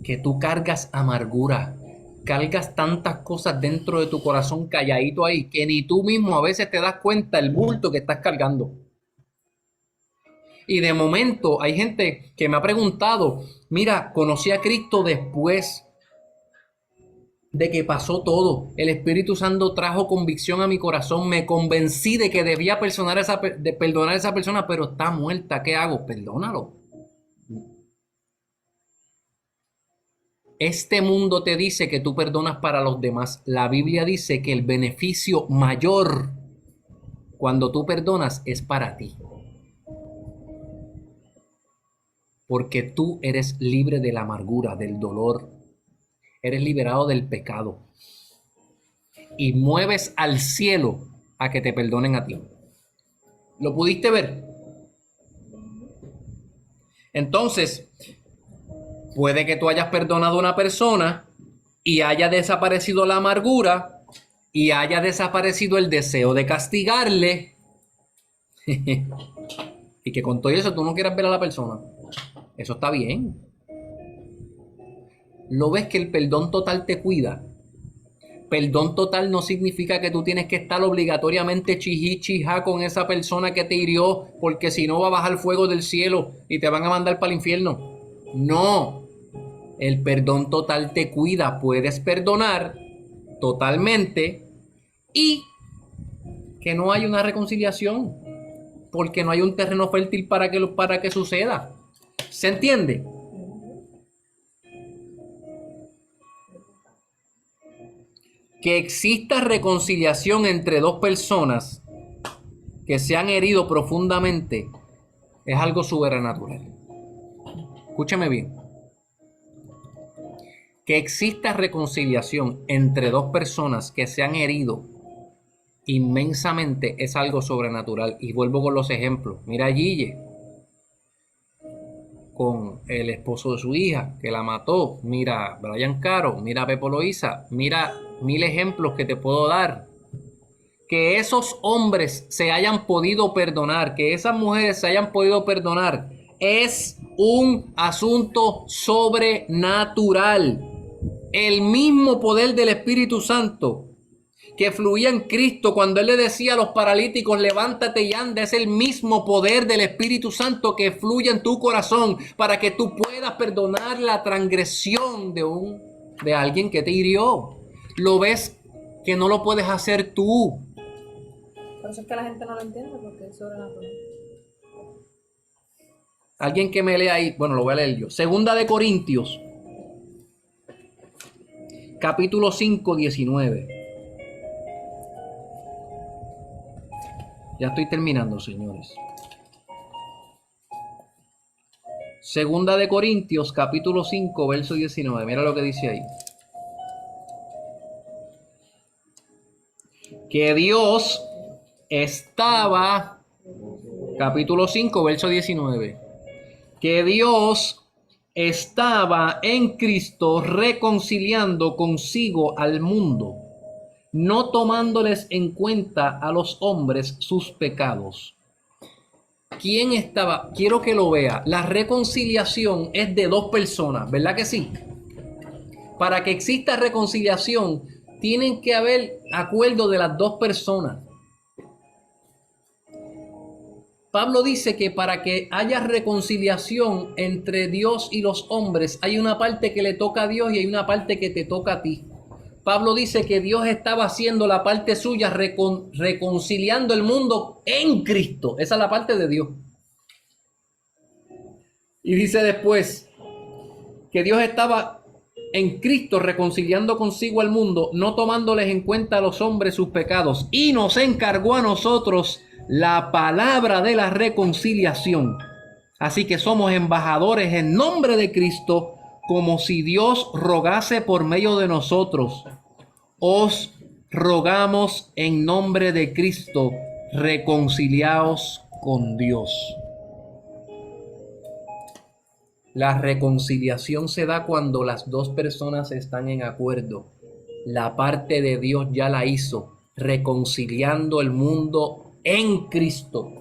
S1: que tú cargas amargura, cargas tantas cosas dentro de tu corazón calladito ahí que ni tú mismo a veces te das cuenta el bulto que estás cargando. Y de momento hay gente que me ha preguntado, mira, conocí a Cristo después de que pasó todo. El Espíritu Santo trajo convicción a mi corazón. Me convencí de que debía perdonar a esa persona, pero está muerta. ¿Qué hago? Perdónalo. Este mundo te dice que tú perdonas para los demás. La Biblia dice que el beneficio mayor cuando tú perdonas es para ti. Porque tú eres libre de la amargura, del dolor. Eres liberado del pecado. Y mueves al cielo a que te perdonen a ti. ¿Lo pudiste ver? Entonces, puede que tú hayas perdonado a una persona y haya desaparecido la amargura y haya desaparecido el deseo de castigarle. Y que con todo eso tú no quieras ver a la persona. Eso está bien. ¿Lo ves que el perdón total te cuida? Perdón total no significa que tú tienes que estar obligatoriamente chijá con esa persona que te hirió, porque si no va a bajar fuego del cielo y te van a mandar para el infierno. No. El perdón total te cuida. Puedes perdonar totalmente y que no hay una reconciliación, porque no hay un terreno fértil para que suceda. ¿Se entiende? Que exista reconciliación entre dos personas que se han herido profundamente es algo sobrenatural. Escúchame bien. Que exista reconciliación entre dos personas que se han herido inmensamente es algo sobrenatural. Y vuelvo con los ejemplos. Mira a Gille con el esposo de su hija que la mató. Mira a Brian Caro, mira a Pepo Loíza, mira 1000 ejemplos que te puedo dar. Que esos hombres se hayan podido perdonar, que esas mujeres se hayan podido perdonar, es un asunto sobrenatural. El mismo poder del Espíritu Santo que fluía en Cristo cuando Él le decía a los paralíticos, levántate y anda, es el mismo poder del Espíritu Santo que fluye en tu corazón para que tú puedas perdonar la transgresión de alguien que te hirió. ¿Lo ves que no lo puedes hacer tú?
S2: Por eso es que la gente no lo entiende, porque es sobrenatural.
S1: Alguien que me lea ahí, bueno, lo voy a leer yo. Segunda de Corintios, capítulo 5, 19. Ya estoy terminando, señores. Segunda de Corintios, capítulo 5, verso 19. Mira lo que dice ahí. Que Dios estaba, capítulo 5, verso 19. Que Dios estaba en Cristo reconciliando consigo al mundo, no tomándoles en cuenta a los hombres sus pecados. ¿Quién estaba? Quiero que lo vea. La reconciliación es de dos personas, ¿verdad que sí? Para que exista reconciliación, tienen que haber acuerdo de las dos personas. Pablo dice que para que haya reconciliación entre Dios y los hombres, hay una parte que le toca a Dios y hay una parte que te toca a ti. Pablo dice que Dios estaba haciendo la parte suya, reconciliando el mundo en Cristo. Esa es la parte de Dios. Y dice después que Dios estaba en Cristo reconciliando consigo al mundo, no tomándoles en cuenta a los hombres sus pecados, y nos encargó a nosotros la palabra de la reconciliación. Así que somos embajadores en nombre de Cristo, como si Dios rogase por medio de nosotros. Os rogamos en nombre de Cristo, reconciliaos con Dios. La reconciliación se da cuando las dos personas están en acuerdo. La parte de Dios ya la hizo, reconciliando el mundo en Cristo.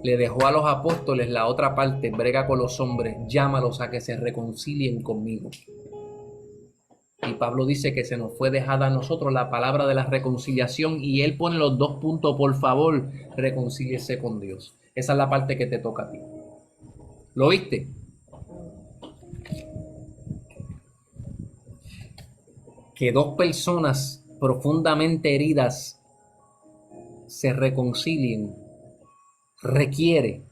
S1: Le dejó a los apóstoles la otra parte, brega con los hombres, llámalos a que se reconcilien conmigo. Y Pablo dice que se nos fue dejada a nosotros la palabra de la reconciliación, y él pone los dos puntos: por favor, reconcíliese con Dios. Esa es la parte que te toca a ti. ¿Lo viste? Que dos personas profundamente heridas se reconcilien requiere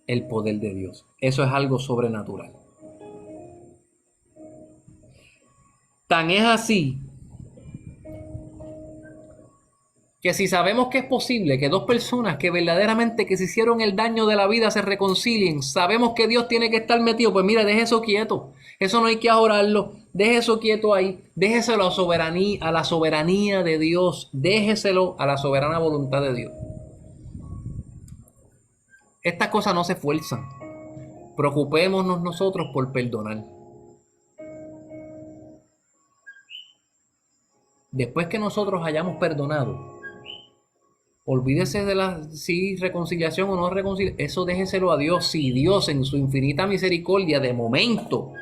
S1: el poder de Dios. Eso es algo sobrenatural. Tan es así que si sabemos que es posible que dos personas que verdaderamente que se hicieron el daño de la vida se reconcilien, sabemos que Dios tiene que estar metido. Pues mira, deje eso quieto. Eso no hay que orarlo. Deje eso quieto ahí. Déjeselo a la soberanía de Dios. Déjeselo a la soberana voluntad de Dios. Estas cosas no se fuerzan. Preocupémonos nosotros por perdonar. Después que nosotros hayamos perdonado, olvídese de si reconciliación o no reconciliación. Eso déjeselo a Dios. Si Dios en su infinita misericordia de momento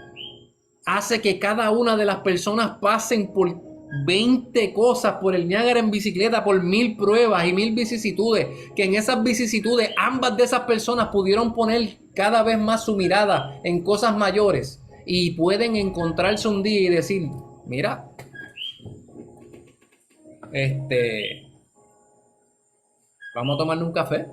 S1: hace que cada una de las personas pasen por 20 cosas, por el Niágara en bicicleta, por 1000 pruebas y 1000 vicisitudes, que en esas vicisitudes ambas de esas personas pudieron poner cada vez más su mirada en cosas mayores, y pueden encontrarse un día y decir: mira, vamos a tomarle un café,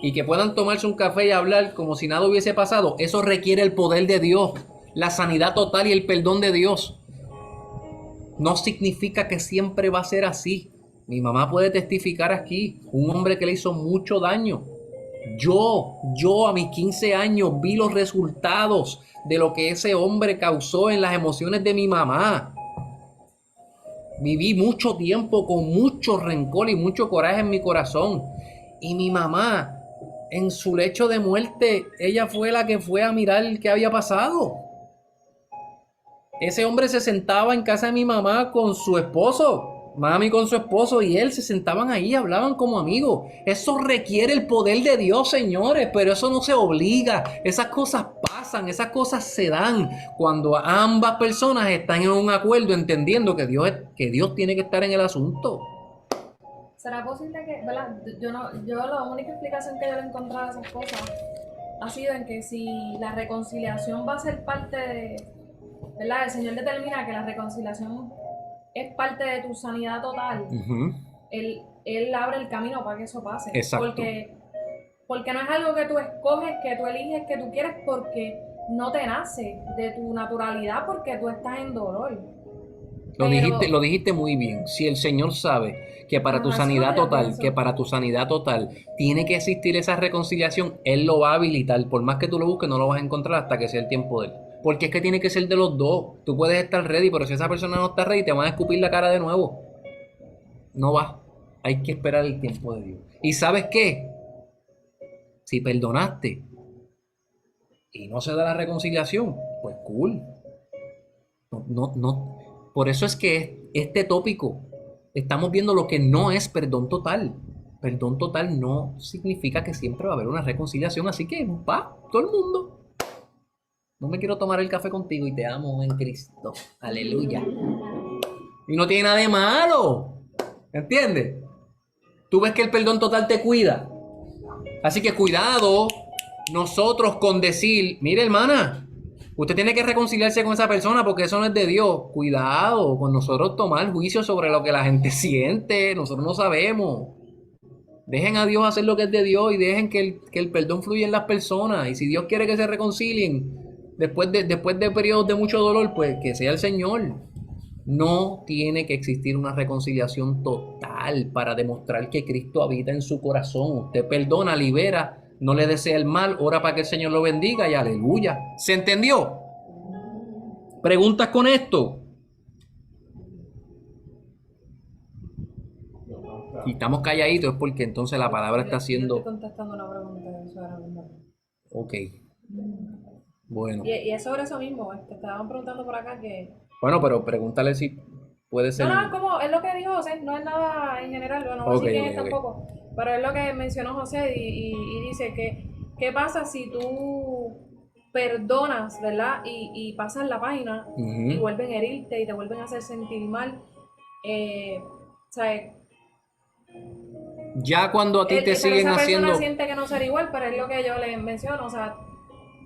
S1: y que puedan tomarse un café y hablar como si nada hubiese pasado. Eso requiere el poder de Dios, la sanidad total y el perdón de Dios. No significa que siempre va a ser así. Mi mamá puede testificar aquí, un hombre que le hizo mucho daño. Yo a mis 15 años vi los resultados de lo que ese hombre causó en las emociones de mi mamá. Viví mucho tiempo con mucho rencor y mucho coraje en mi corazón. Y mi mamá, en su lecho de muerte, ella fue la que fue a mirar qué había pasado. Ese hombre se sentaba en casa de mi mamá con su esposo, mami con su esposo, y él se sentaban ahí, hablaban como amigos. Eso requiere el poder de Dios, señores, pero eso no se obliga. Esas cosas pasan, esas cosas se dan cuando ambas personas están en un acuerdo, entendiendo que Dios tiene que estar en el asunto.
S2: ¿Será posible que, verdad? Yo la única explicación que yo le he encontrado a esas cosas ha sido en que si la reconciliación va a ser parte de, ¿verdad? El Señor determina que la reconciliación es parte de tu sanidad total.
S1: Uh-huh.
S2: Él abre el camino para que eso pase.
S1: Exacto.
S2: Porque no es algo que tú escoges, que tú eliges, que tú quieres, porque no te nace de tu naturalidad, porque tú estás en dolor.
S1: Lo dijiste muy bien. Si el Señor sabe que para tu sanidad total tiene que existir esa reconciliación, Él lo va a habilitar. Por más que tú lo busques, no lo vas a encontrar hasta que sea el tiempo de Él. Porque es que tiene que ser de los dos. Tú puedes estar ready, pero si esa persona no está ready, te van a escupir la cara de nuevo. No va. Hay que esperar el tiempo de Dios. ¿Y sabes qué? Si perdonaste y no se da la reconciliación, pues cool. No. Por eso es que este tópico estamos viendo lo que no es perdón total. Perdón total no significa que siempre va a haber una reconciliación. Así que va, todo el mundo. No me quiero tomar el café contigo y te amo en Cristo. Aleluya. Y no tiene nada de malo. ¿Entiendes? Tú ves que el perdón total te cuida. Así que cuidado nosotros con decir: mire, hermana, Usted tiene que reconciliarse con esa persona porque eso no es de Dios. Cuidado con nosotros tomar juicio sobre lo que la gente siente. Nosotros no sabemos. Dejen a Dios hacer lo que es de Dios y dejen que el perdón fluya en las personas. Y si Dios quiere que se reconcilien después de periodos de mucho dolor, pues que sea el Señor. No tiene que existir una reconciliación total para demostrar que Cristo habita en su corazón. Usted perdona, libera, no le desea el mal, ora para que el Señor lo bendiga y aleluya. ¿Se entendió? ¿Preguntas con esto? Y estamos calladitos es porque entonces la palabra está
S2: Yo estoy
S1: siendo...
S2: contestando una pregunta de eso ahora mismo.
S1: Ok, bueno.
S2: Y es sobre eso mismo, te estaban preguntando por acá que...
S1: Bueno, pero pregúntale si puede ser...
S2: No, como es lo que dijo José, no es nada en general, no voy a
S1: Ok,
S2: decir quién es
S1: ok, ok.
S2: tampoco, pero es lo que mencionó José y dice que, ¿qué pasa si tú perdonas, ¿verdad? Y pasas la página y
S1: Ujú.
S2: vuelven a herirte y te vuelven a hacer sentir mal? O sea,
S1: Ya cuando a ti te
S2: pero
S1: siguen
S2: esa persona
S1: haciendo...
S2: siente que no será igual, pero es lo que yo le menciono, o sea,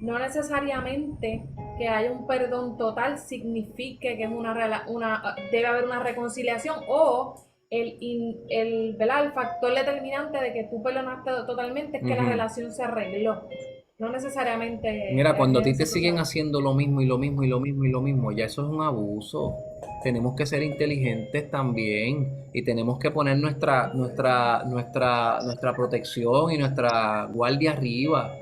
S2: no necesariamente que haya un perdón total signifique que es debe haber una reconciliación o ¿verdad? El factor determinante de que tú perdonaste totalmente es que la
S1: Ujú.
S2: relación se arregló. No necesariamente
S1: Mira, cuando a ti
S2: debe
S1: te
S2: ser
S1: siguen
S2: total.
S1: haciendo lo mismo y lo mismo y lo mismo y lo mismo, ya eso es un abuso. Tenemos que ser inteligentes también y tenemos que poner nuestra protección y nuestra guardia arriba.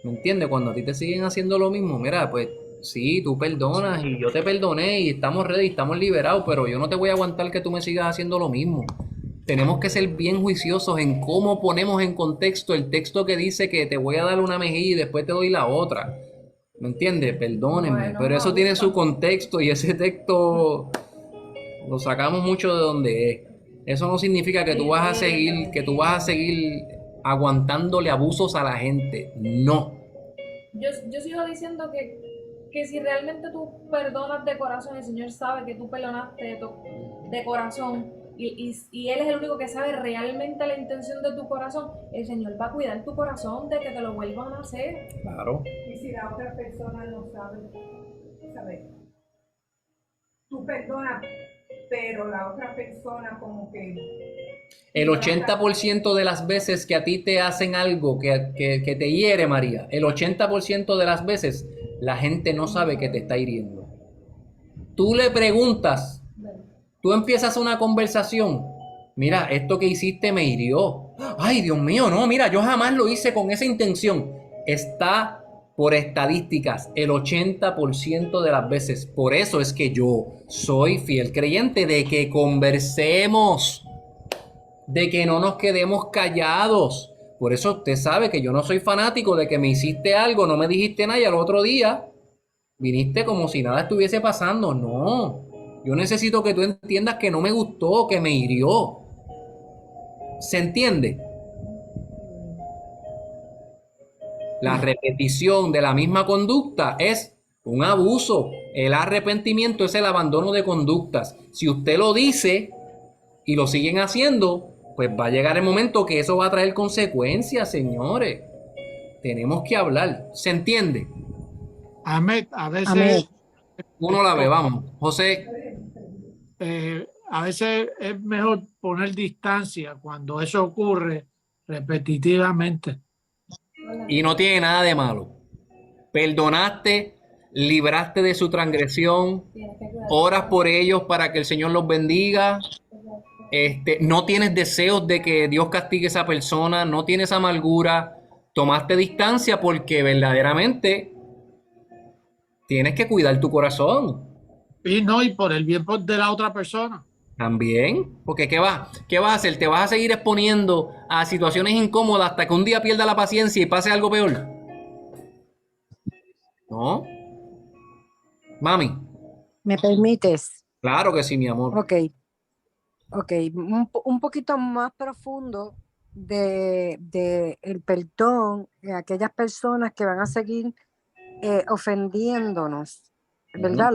S1: ¿Me entiendes? Cuando a ti te siguen haciendo lo mismo, mira, pues sí, tú perdonas y yo te perdoné y estamos ready, estamos liberados, pero yo no te voy a aguantar que tú me sigas haciendo lo mismo. Tenemos que ser bien juiciosos en cómo ponemos en contexto el texto que dice que te voy a dar una mejilla y después te doy la otra. ¿Me entiendes? Perdónenme,
S2: Bueno,
S1: pero
S2: un
S1: eso tiene su
S2: abuso.
S1: contexto y ese texto lo sacamos mucho de donde es. Eso no significa que tú vas a seguir aguantándole abusos a la gente. No.
S2: Yo sigo diciendo que si realmente tú perdonas de corazón, el Señor sabe que tú perdonaste de corazón y Él es el único que sabe realmente la intención de tu corazón, el Señor va a cuidar tu corazón de que te lo vuelvan a hacer.
S1: Claro.
S7: Y si la otra persona no sabe, ¿sabes? Tú perdonas, pero la otra persona como que...
S1: El 80% de las veces que a ti te hacen algo que te hiere, María, el 80% de las veces la gente no sabe que te está hiriendo. Tú le preguntas, tú empiezas una conversación. Mira, esto que hiciste me hirió. Ay, Dios mío, no, mira, yo jamás lo hice con esa intención. Está por estadísticas el 80% de las veces. Por eso es que yo soy fiel creyente de que conversemos, de que no nos quedemos callados. Por eso usted sabe que yo no soy fanático de que me hiciste algo, no me dijiste nada y al otro día viniste como si nada estuviese pasando. No, yo necesito que tú entiendas que no me gustó, que me hirió. ¿Se entiende? La repetición de la misma conducta es un abuso. El arrepentimiento es el abandono de conductas. Si usted lo dice y lo siguen haciendo, pues va a llegar el momento que eso va a traer consecuencias, señores. Tenemos que hablar. ¿Se entiende?
S4: Ahmed, a veces,
S8: Amén.
S1: Uno la ve, vamos. José,
S4: a veces es mejor poner distancia cuando eso ocurre repetitivamente.
S1: y no tiene nada de malo. Perdonaste, libraste de su transgresión,
S2: Tienes que cuidar.
S1: oras por ellos para que el Señor los bendiga. No tienes deseos de que Dios castigue a esa persona, no tienes amargura, tomaste distancia porque verdaderamente tienes que cuidar tu corazón
S4: Y no, y por el bien de la otra persona.
S1: también, porque qué vas a hacer? ¿Te vas a seguir exponiendo a situaciones incómodas hasta que un día pierda la paciencia y pase algo peor? ¿No? Mami,
S8: ¿Me permites?
S1: claro que sí, mi amor.
S8: Ok, ok. Un poquito más profundo de el perdón a aquellas personas que van a seguir ofendiéndonos, ¿verdad?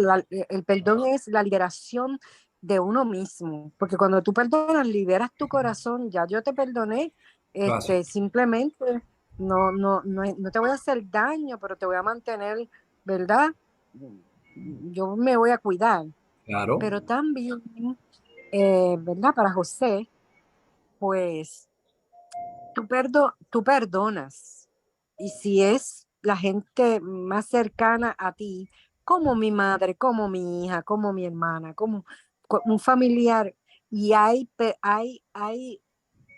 S8: El perdón es la liberación de uno mismo, porque cuando tú perdonas, liberas tu corazón. Ya yo te perdoné,
S1: Gracias.
S8: simplemente no te voy a hacer daño, pero te voy a mantener, ¿verdad? yo me voy a cuidar.
S1: Claro.
S8: Pero también, ¿verdad? Para José, pues tú perdonas. Y si es la gente más cercana a ti, como mi madre, como mi hija, como mi hermana, como un familiar, y hay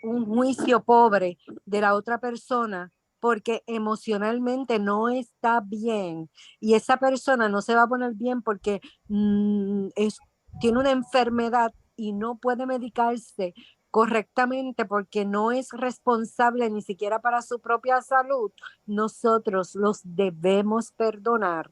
S8: un juicio pobre de la otra persona porque emocionalmente no está bien y esa persona no se va a poner bien porque tiene una enfermedad y no puede medicarse correctamente porque no es responsable ni siquiera para su propia salud, nosotros los debemos perdonar,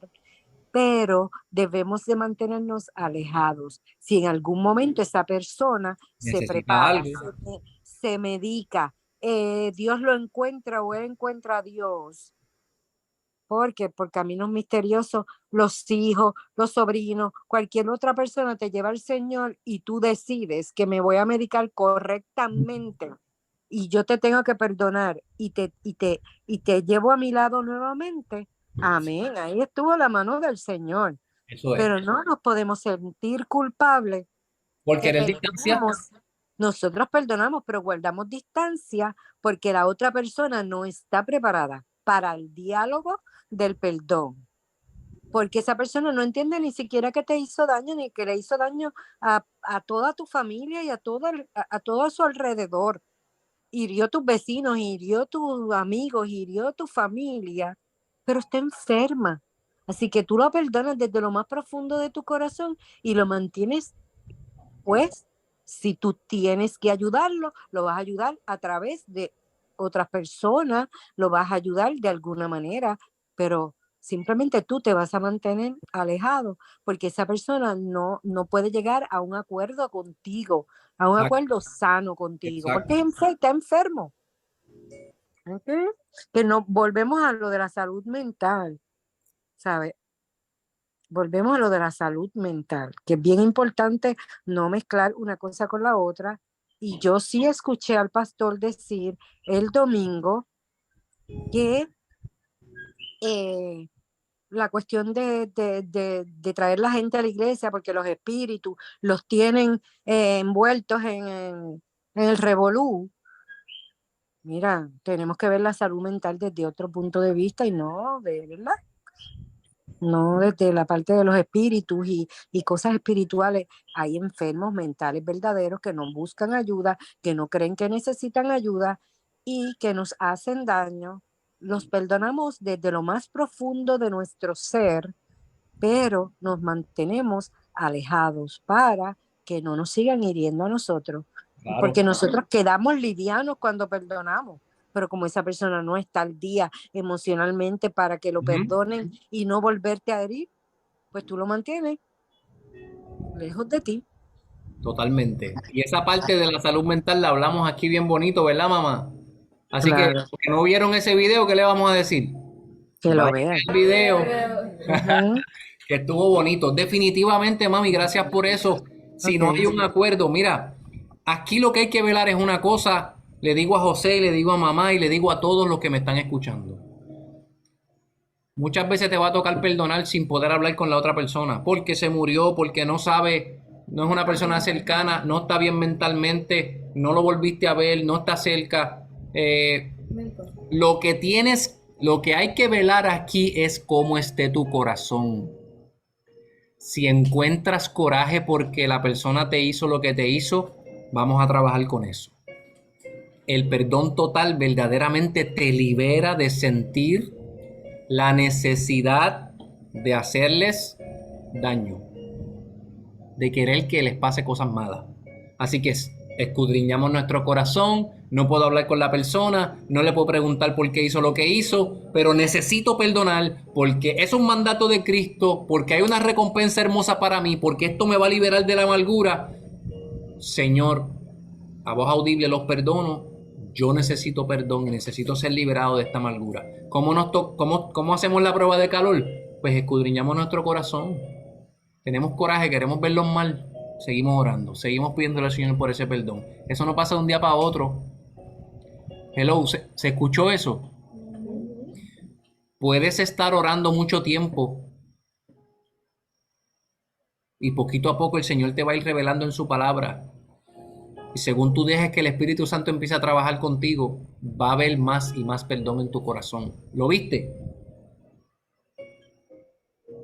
S8: pero debemos de mantenernos alejados. Si en algún momento esa persona se
S1: Necesita
S8: prepara,
S1: algo.
S8: se medica, Dios lo encuentra o él encuentra a Dios, porque por caminos misteriosos los hijos, los sobrinos, cualquier otra persona te lleva al Señor y tú decides que me voy a medicar correctamente y yo te tengo que perdonar y te llevo a mi lado nuevamente. Amén. Ahí estuvo la mano del Señor.
S1: Eso es.
S8: Pero no nos podemos sentir culpables
S1: Por
S8: que
S1: querer distancia.
S8: perdonamos. Nosotros perdonamos, pero guardamos distancia porque la otra persona no está preparada para el diálogo del perdón. Porque esa persona no entiende ni siquiera que te hizo daño, ni que le hizo daño a toda tu familia y a todo a su alrededor. Hirió a tus vecinos, hirió a tus amigos, hirió a tu familia, pero está enferma. Así que tú lo perdonas desde lo más profundo de tu corazón y lo mantienes, pues, si tú tienes que ayudarlo, lo vas a ayudar a través de otras personas, lo vas a ayudar de alguna manera, pero simplemente tú te vas a mantener alejado porque esa persona no puede llegar a un acuerdo contigo, a un
S1: Exacto.
S8: acuerdo sano contigo,
S1: Exacto.
S8: porque está enfermo. ¿Okay? Que no volvemos a lo de la salud mental, ¿sabes? Volvemos a lo de la salud mental, que es bien importante no mezclar una cosa con la otra. Y yo sí escuché al pastor decir el domingo que la cuestión de traer la gente a la iglesia, porque los espíritus los tienen envueltos en el revolú. Mira, tenemos que ver la salud mental desde otro punto de vista y no, de verdad, no desde la parte de los espíritus y cosas espirituales. Hay enfermos mentales verdaderos que no buscan ayuda, que no creen que necesitan ayuda y que nos hacen daño. Los perdonamos desde lo más profundo de nuestro ser, pero nos mantenemos alejados para que no nos sigan hiriendo a nosotros.
S1: Claro.
S8: Porque nosotros quedamos livianos cuando perdonamos, pero como esa persona no está al día emocionalmente para que lo perdonen y no volverte a herir, pues tú lo mantienes lejos de ti.
S1: Totalmente. Y esa parte de la salud mental la hablamos aquí bien bonito, ¿verdad, mamá? Así que
S8: Claro,
S1: los que no vieron ese video, ¿qué le vamos a decir?
S8: que lo
S1: Vayan
S8: vean.
S1: al video,
S8: Ujú.
S1: que estuvo bonito. Definitivamente, mami, gracias por eso. Si no
S8: Ok.
S1: hay un acuerdo, mira, aquí lo que hay que velar es una cosa. Le digo a José, le digo a mamá y le digo a todos los que me están escuchando. Muchas veces te va a tocar perdonar sin poder hablar con la otra persona, porque se murió, porque no sabe, no es una persona cercana, no está bien mentalmente, no lo volviste a ver, no está cerca. Lo que tienes, lo que hay que velar aquí es cómo esté tu corazón. Si encuentras coraje porque la persona te hizo lo que te hizo, vamos a trabajar con eso. El perdón total verdaderamente te libera de sentir la necesidad de hacerles daño, de querer que les pase cosas malas. Así que escudriñamos nuestro corazón, no puedo hablar con la persona, no le puedo preguntar por qué hizo lo que hizo, pero necesito perdonar porque es un mandato de Cristo, porque hay una recompensa hermosa para mí, porque esto me va a liberar de la amargura. Señor, a voz audible los perdono. Yo necesito perdón y necesito ser liberado de esta amargura. ¿Cómo hacemos la prueba de calor? Pues escudriñamos nuestro corazón. Tenemos coraje, queremos verlos mal. Seguimos orando, seguimos pidiéndole al Señor por ese perdón. Eso no pasa de un día para otro. Hello, ¿se escuchó eso? Puedes estar orando mucho tiempo Y poquito a poco el Señor te va a ir revelando en su palabra. Y según tú dejes que el Espíritu Santo empiece a trabajar contigo, va a haber más y más perdón en tu corazón. ¿Lo viste?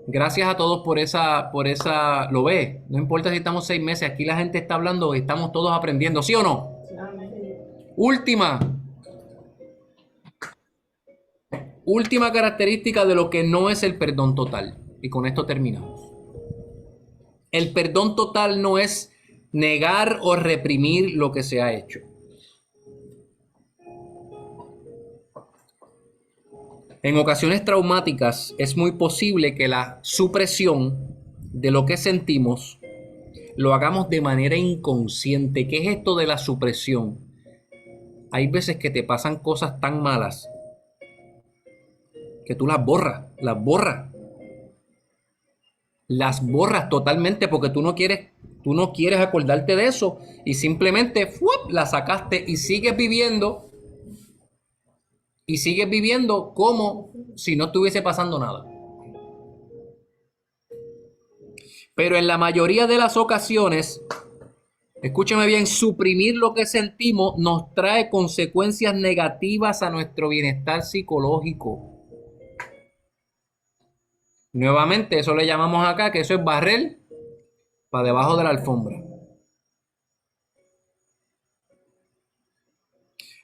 S1: Gracias a todos por esa, lo ve. No importa si estamos 6 meses, aquí la gente está hablando y estamos todos aprendiendo, ¿sí o no? Última característica de lo que no es el perdón total. Y con esto terminamos. El perdón total no es negar o reprimir lo que se ha hecho. En ocasiones traumáticas es muy posible que la supresión de lo que sentimos lo hagamos de manera inconsciente. ¿Qué es esto de la supresión? Hay veces que te pasan cosas tan malas que tú las borras totalmente porque tú no quieres acordarte de eso y simplemente la sacaste y sigues viviendo como si no estuviese pasando nada. Pero en la mayoría de las ocasiones, escúchame bien, suprimir lo que sentimos nos trae consecuencias negativas a nuestro bienestar psicológico. Nuevamente, eso le llamamos acá que eso es barrer para debajo de la alfombra.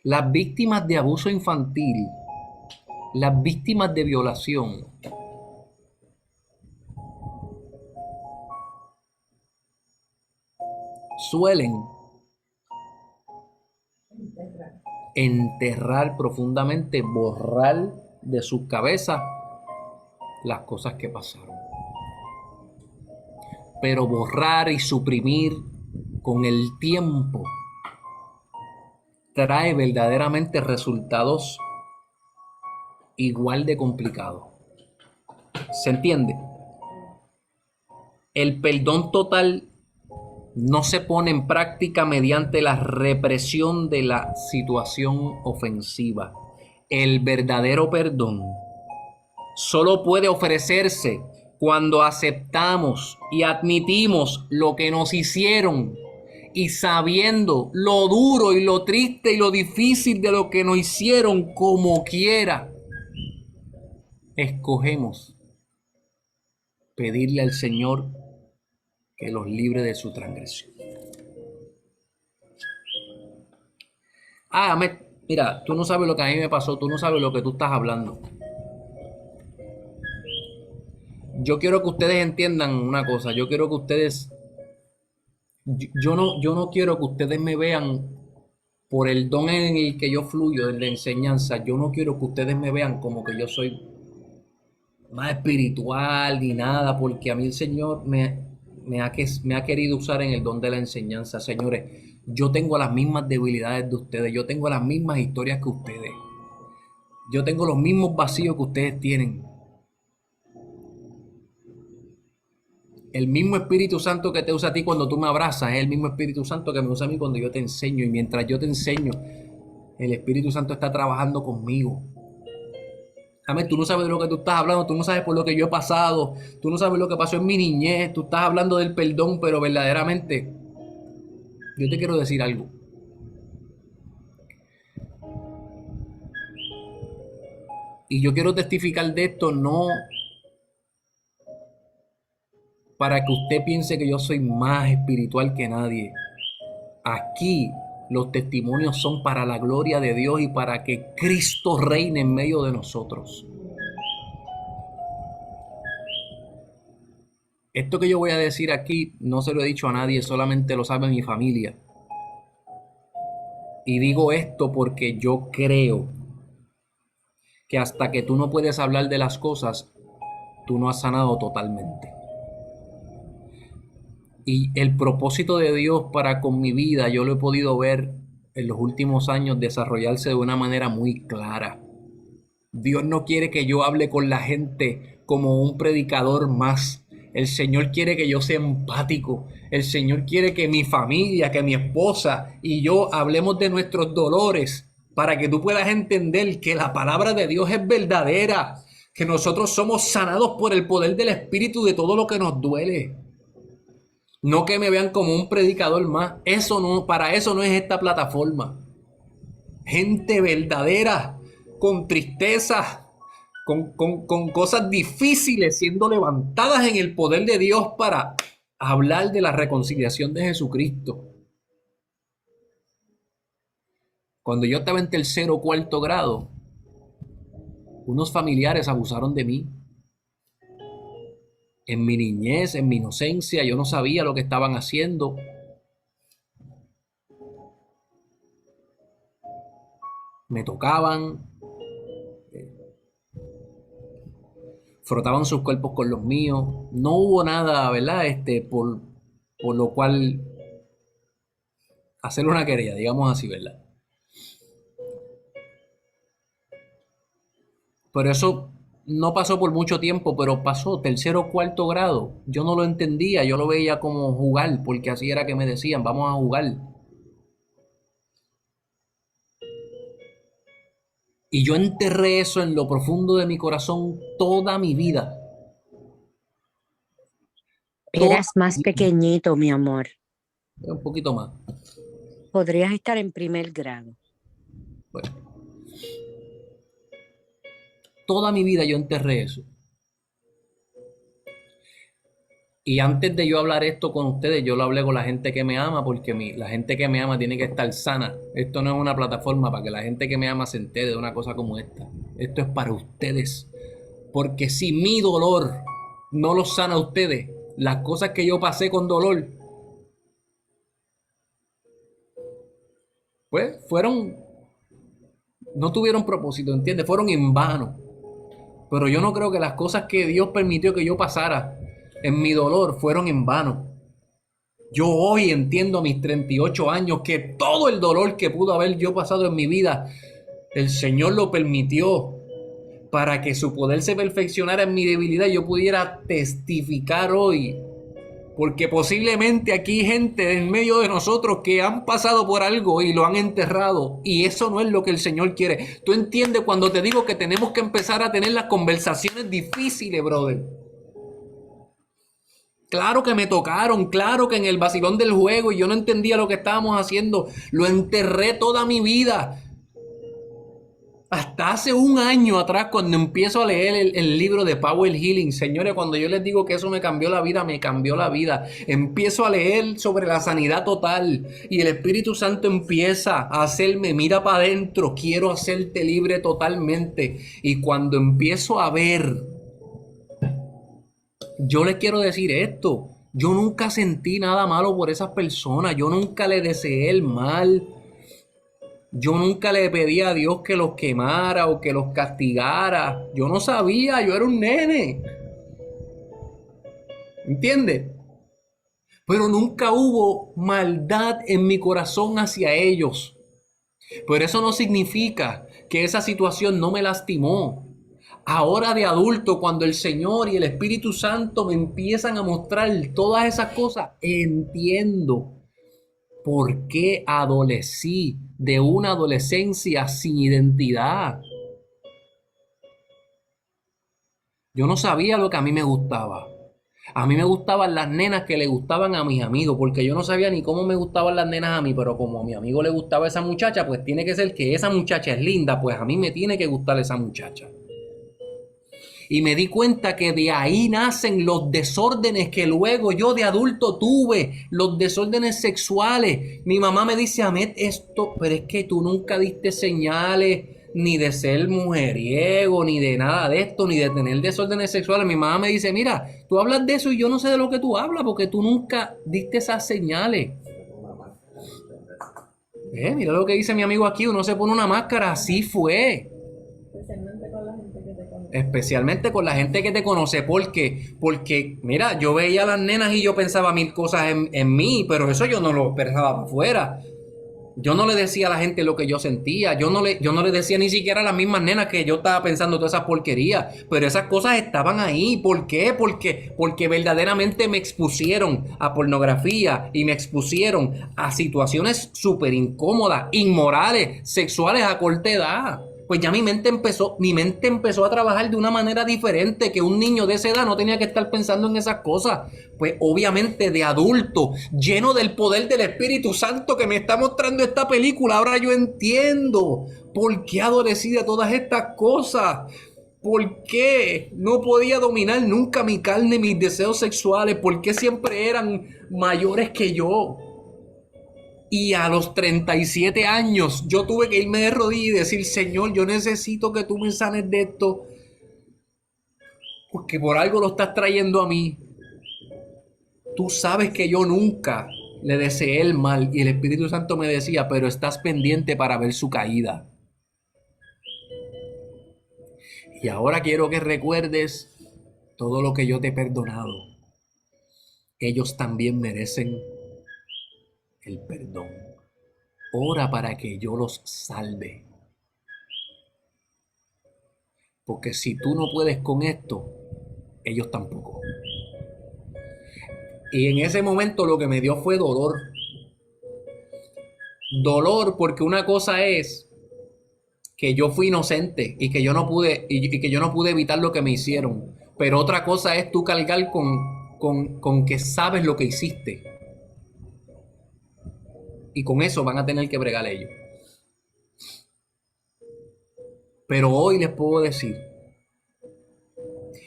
S1: Las víctimas de abuso infantil, las víctimas de violación, suelen enterrar profundamente, borrar de sus cabezas las cosas que pasaron. Pero borrar y suprimir con el tiempo trae verdaderamente resultados igual de complicados. ¿Se entiende? El perdón total no se pone en práctica mediante la represión de la situación ofensiva. El verdadero perdón solo puede ofrecerse cuando aceptamos y admitimos lo que nos hicieron y sabiendo lo duro y lo triste y lo difícil de lo que nos hicieron, como quiera, escogemos pedirle al Señor que los libre de su transgresión. Mira, tú no sabes lo que a mí me pasó, tú no sabes lo que tú estás hablando. Yo quiero que ustedes entiendan una cosa, yo quiero que ustedes, yo no quiero que ustedes me vean por el don en el que yo fluyo, de la enseñanza, yo no quiero que ustedes me vean como que yo soy más espiritual ni nada, porque a mí el Señor me ha querido usar en el don de la enseñanza. Señores, yo tengo las mismas debilidades de ustedes, yo tengo las mismas historias que ustedes, yo tengo los mismos vacíos que ustedes tienen. El mismo Espíritu Santo que te usa a ti cuando tú me abrazas es el mismo Espíritu Santo que me usa a mí cuando yo te enseño. Y mientras yo te enseño, el Espíritu Santo está trabajando conmigo. Amén, tú no sabes de lo que tú estás hablando, tú no sabes por lo que yo he pasado, tú no sabes lo que pasó en mi niñez, tú estás hablando del perdón, pero verdaderamente yo te quiero decir algo. Y yo quiero testificar de esto, no para que usted piense que yo soy más espiritual que nadie. Aquí los testimonios son para la gloria de Dios y para que Cristo reine en medio de nosotros. Esto que yo voy a decir aquí no se lo he dicho a nadie, solamente lo sabe mi familia. Y digo esto porque yo creo que hasta que tú no puedes hablar de las cosas, tú no has sanado totalmente. Y el propósito de Dios para con mi vida, yo lo he podido ver en los últimos años desarrollarse de una manera muy clara. Dios no quiere que yo hable con la gente como un predicador más. El Señor quiere que yo sea empático. El Señor quiere que mi familia, que mi esposa y yo hablemos de nuestros dolores para que tú puedas entender que la palabra de Dios es verdadera, que nosotros somos sanados por el poder del Espíritu de todo lo que nos duele. No que me vean como un predicador más. Eso no, para eso no es esta plataforma. Gente verdadera, con tristeza, con cosas difíciles siendo levantadas en el poder de Dios para hablar de la reconciliación de Jesucristo. Cuando yo estaba en tercero o cuarto grado, unos familiares abusaron de mí. En mi niñez, en mi inocencia, yo no sabía lo que estaban haciendo. Me tocaban, frotaban sus cuerpos con los míos. No hubo nada, ¿verdad? Por lo cual hacer una querella, digamos así, ¿verdad? Pero eso no pasó por mucho tiempo, pero pasó tercero o cuarto grado. Yo no lo entendía, yo lo veía como jugar, porque así era que me decían, vamos a jugar. Y yo enterré eso en lo profundo de mi corazón toda mi vida.
S8: Eras más pequeñito, mi amor.
S1: Un poquito más.
S8: Podrías estar en primer grado.
S1: Bueno. Toda mi vida yo enterré eso. Y antes de yo hablar esto con ustedes, yo lo hablé con la gente que me ama, porque la gente que me ama tiene que estar sana. Esto no es una plataforma para que la gente que me ama se entere de una cosa como esta. Esto es para ustedes. Porque si mi dolor no los sana a ustedes, las cosas que yo pasé con dolor, pues no tuvieron propósito, ¿entiendes? Fueron en vano. Pero yo no creo que las cosas que Dios permitió que yo pasara en mi dolor fueron en vano. Yo hoy entiendo a mis 38 años que todo el dolor que pudo haber yo pasado en mi vida, el Señor lo permitió para que su poder se perfeccionara en mi debilidad y yo pudiera testificar hoy. Porque posiblemente aquí hay gente en medio de nosotros que han pasado por algo y lo han enterrado. Y eso no es lo que el Señor quiere. ¿Tú entiendes cuando te digo que tenemos que empezar a tener las conversaciones difíciles, brother? Claro que me tocaron, claro que en el vacilón del juego y yo no entendía lo que estábamos haciendo. Lo enterré toda mi vida. Hasta hace un año atrás, cuando empiezo a leer el libro de Power Healing, señores, cuando yo les digo que eso me cambió la vida, me cambió la vida. Empiezo a leer sobre la sanidad total y el Espíritu Santo empieza a hacerme, mira para adentro, quiero hacerte libre totalmente. Y cuando empiezo a ver, yo les quiero decir esto, yo nunca sentí nada malo por esas personas, yo nunca le deseé el mal. Yo nunca le pedí a Dios que los quemara o que los castigara. Yo no sabía, yo era un nene. ¿Entiendes? Pero nunca hubo maldad en mi corazón hacia ellos. Pero eso no significa que esa situación no me lastimó. Ahora de adulto, cuando el Señor y el Espíritu Santo me empiezan a mostrar todas esas cosas, entiendo por qué adolecí de una adolescencia sin identidad. Yo no sabía lo que a mí me gustaba. A mí me gustaban las nenas que le gustaban a mis amigos, porque yo no sabía ni cómo me gustaban las nenas a mí, pero como a mi amigo le gustaba esa muchacha, pues tiene que ser que esa muchacha es linda, pues a mí me tiene que gustar esa muchacha. Y me di cuenta que de ahí nacen los desórdenes que luego yo de adulto tuve, los desórdenes sexuales. Mi mamá me dice, Ahmed, esto, pero es que tú nunca diste señales ni de ser mujeriego, ni de nada de esto, ni de tener desórdenes sexuales. Mi mamá me dice, mira, tú hablas de eso y yo no sé de lo que tú hablas porque tú nunca diste esas señales. Mira lo que dice mi amigo aquí, uno se pone una máscara, así fue. Especialmente con la gente que te conoce, porque mira, yo veía a las nenas y yo pensaba mil cosas en mí, pero eso yo no lo pensaba para afuera. Yo no le decía a la gente lo que yo sentía, yo no le decía ni siquiera a las mismas nenas que yo estaba pensando todas esas porquerías, pero esas cosas estaban ahí. ¿Por qué? Porque verdaderamente me expusieron a pornografía y me expusieron a situaciones súper incómodas, inmorales, sexuales a corta edad. pues ya mi mente empezó a trabajar de una manera diferente, que un niño de esa edad no tenía que estar pensando en esas cosas. Pues obviamente de adulto, lleno del poder del Espíritu Santo que me está mostrando esta película, ahora yo entiendo por qué adolecí de todas estas cosas. ¿Por qué no podía dominar nunca mi carne, mis deseos sexuales? ¿Por qué siempre eran mayores que yo? Y a los 37 años yo tuve que irme de rodillas y decir, Señor, yo necesito que tú me sanes de esto, porque por algo lo estás trayendo a mí. Tú sabes que yo nunca le deseé el mal, y el Espíritu Santo me decía, pero estás pendiente para ver su caída. Y ahora quiero que recuerdes todo lo que yo te he perdonado. Ellos también merecen el perdón. Ora para que yo los salve. Porque si tú no puedes con esto, ellos tampoco. Y en ese momento lo que me dio fue dolor. Dolor porque una cosa es que yo fui inocente y que yo no pude evitar lo que me hicieron. Pero otra cosa es tú cargar con que sabes lo que hiciste. Y con eso van a tener que bregar ellos. Pero hoy les puedo decir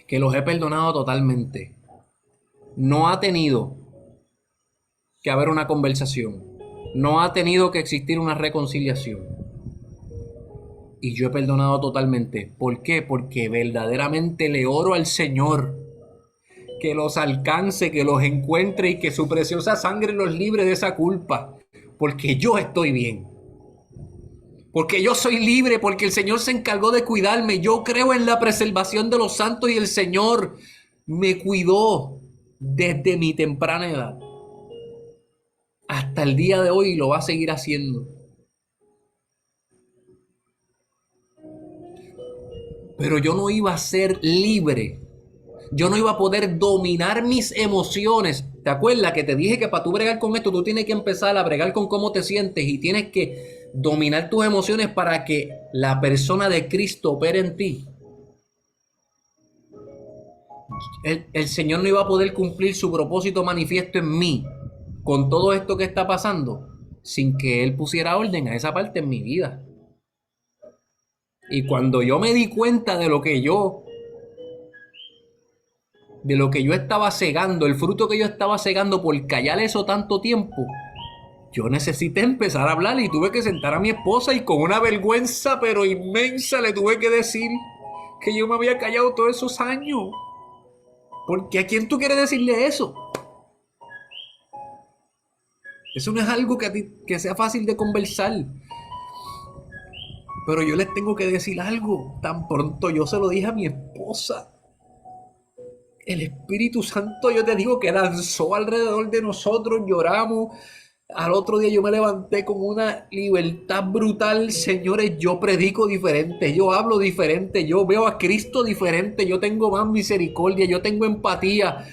S1: que los he perdonado totalmente. No ha tenido que haber una conversación. No ha tenido que existir una reconciliación. Y yo he perdonado totalmente. ¿Por qué? Porque verdaderamente le oro al Señor que los alcance, que los encuentre y que su preciosa sangre los libre de esa culpa. Porque yo estoy bien. Porque yo soy libre, porque el Señor se encargó de cuidarme. Yo creo en la preservación de los santos y el Señor me cuidó desde mi temprana edad hasta el día de hoy y lo va a seguir haciendo. Pero yo no iba a ser libre. Yo no iba a poder dominar mis emociones. ¿Te acuerdas que te dije que para tú bregar con esto, tú tienes que empezar a bregar con cómo te sientes y tienes que dominar tus emociones para que la persona de Cristo opere en ti? El Señor no iba a poder cumplir su propósito manifiesto en mí con todo esto que está pasando sin que Él pusiera orden a esa parte en mi vida. Y cuando yo me di cuenta de lo que yo estaba cegando, el fruto que yo estaba cegando por callar eso tanto tiempo, yo necesité empezar a hablar y tuve que sentar a mi esposa y con una vergüenza pero inmensa le tuve que decir que yo me había callado todos esos años. Porque ¿a quién tú quieres decirle eso? Eso no es algo que sea fácil de conversar. Pero yo les tengo que decir algo. Tan pronto yo se lo dije a mi esposa, el Espíritu Santo, yo te digo, que danzó alrededor de nosotros, lloramos. Al otro día yo me levanté con una libertad brutal. Señores, yo predico diferente, yo hablo diferente, yo veo a Cristo diferente, yo tengo más misericordia, yo tengo empatía.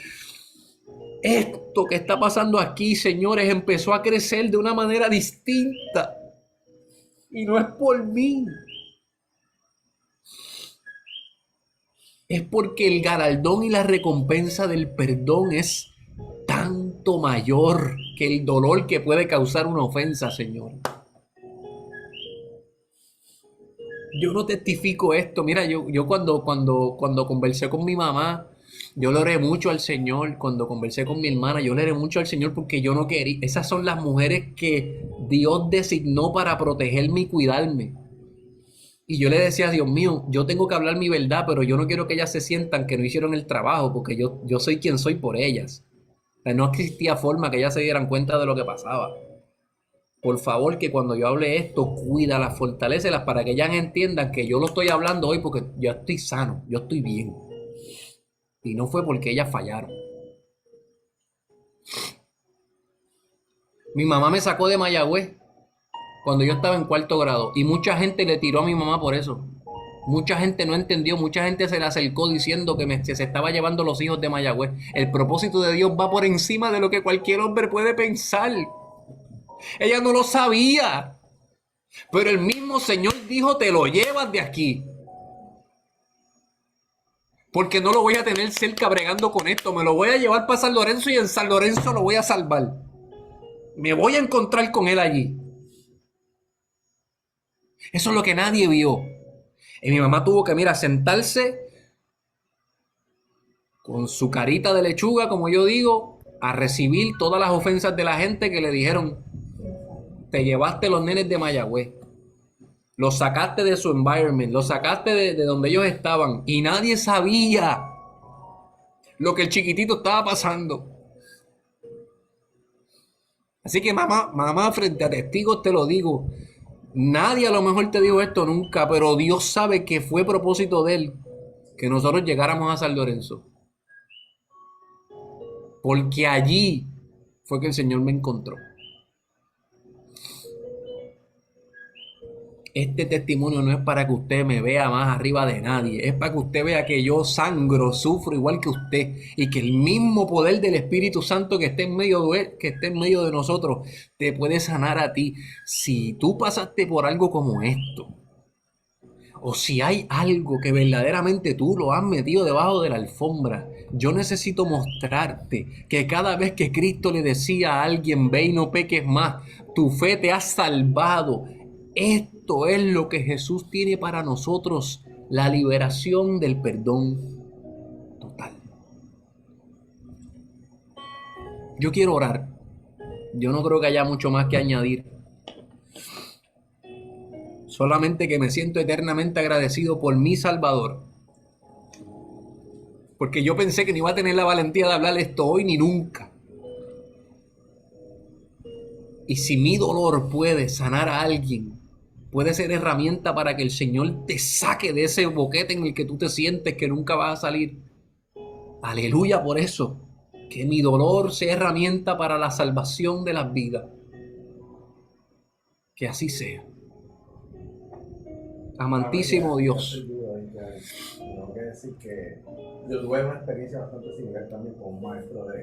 S1: Esto que está pasando aquí, señores, empezó a crecer de una manera distinta. Y no es por mí. Es porque el galardón y la recompensa del perdón es tanto mayor que el dolor que puede causar una ofensa, Señor. Yo no testifico esto. Mira, yo cuando conversé con mi mamá, yo le oré mucho al Señor. Cuando conversé con mi hermana, yo le oré mucho al Señor porque yo no quería. Esas son las mujeres que Dios designó para protegerme y cuidarme. Y yo le decía, Dios mío, yo tengo que hablar mi verdad, pero yo no quiero que ellas se sientan que no hicieron el trabajo, porque yo soy quien soy por ellas. O sea, no existía forma que ellas se dieran cuenta de lo que pasaba. Por favor, que cuando yo hable esto, cuídalas, fortalécelas para que ellas entiendan que yo lo estoy hablando hoy porque yo estoy sano, yo estoy bien. Y no fue porque ellas fallaron. Mi mamá me sacó de Mayagüez cuando yo estaba en 4º grado y mucha gente le tiró a mi mamá por eso. Mucha gente no entendió, mucha gente se le acercó diciendo que se estaba llevando los hijos de Mayagüez. El propósito de Dios va por encima de lo que cualquier hombre puede pensar. Ella no lo sabía. Pero el mismo Señor dijo, te lo llevas de aquí. Porque no lo voy a tener cerca bregando con esto. Me lo voy a llevar para San Lorenzo y en San Lorenzo lo voy a salvar. Me voy a encontrar con él allí. Eso es lo que nadie vio. Y mi mamá tuvo que, mira, sentarse con su carita de lechuga, como yo digo, a recibir todas las ofensas de la gente que le dijeron, te llevaste los nenes de Mayagüez. Los sacaste de su environment, los sacaste de donde ellos estaban y nadie sabía lo que el chiquitito estaba pasando. Así que mamá, frente a testigos te lo digo, nadie a lo mejor te dijo esto nunca, pero Dios sabe que fue propósito de él que nosotros llegáramos a San Lorenzo. Porque allí fue que el Señor me encontró. Este testimonio no es para que usted me vea más arriba de nadie, es para que usted vea que yo sangro, sufro igual que usted y que el mismo poder del Espíritu Santo que esté en medio de él, que esté en medio de nosotros, te puede sanar a ti. Si tú pasaste por algo como esto, o si hay algo que verdaderamente tú lo has metido debajo de la alfombra, yo necesito mostrarte que cada vez que Cristo le decía a alguien, ve y no peques más, tu fe te ha salvado. Esto es lo que Jesús tiene para nosotros, la liberación del perdón total. Yo quiero orar. Yo no creo que haya mucho más que añadir. Solamente que me siento eternamente agradecido por mi Salvador. Porque yo pensé que no iba a tener la valentía de hablar esto hoy ni nunca. Y si mi dolor puede sanar a alguien, puede ser herramienta para que el Señor te saque de ese boquete en el que tú te sientes que nunca vas a salir. Aleluya por eso. Que mi dolor sea herramienta para la salvación de las vidas. Que así sea. Amantísimo Dios.
S3: Tengo que decir que yo tuve una experiencia bastante similar también con un maestro de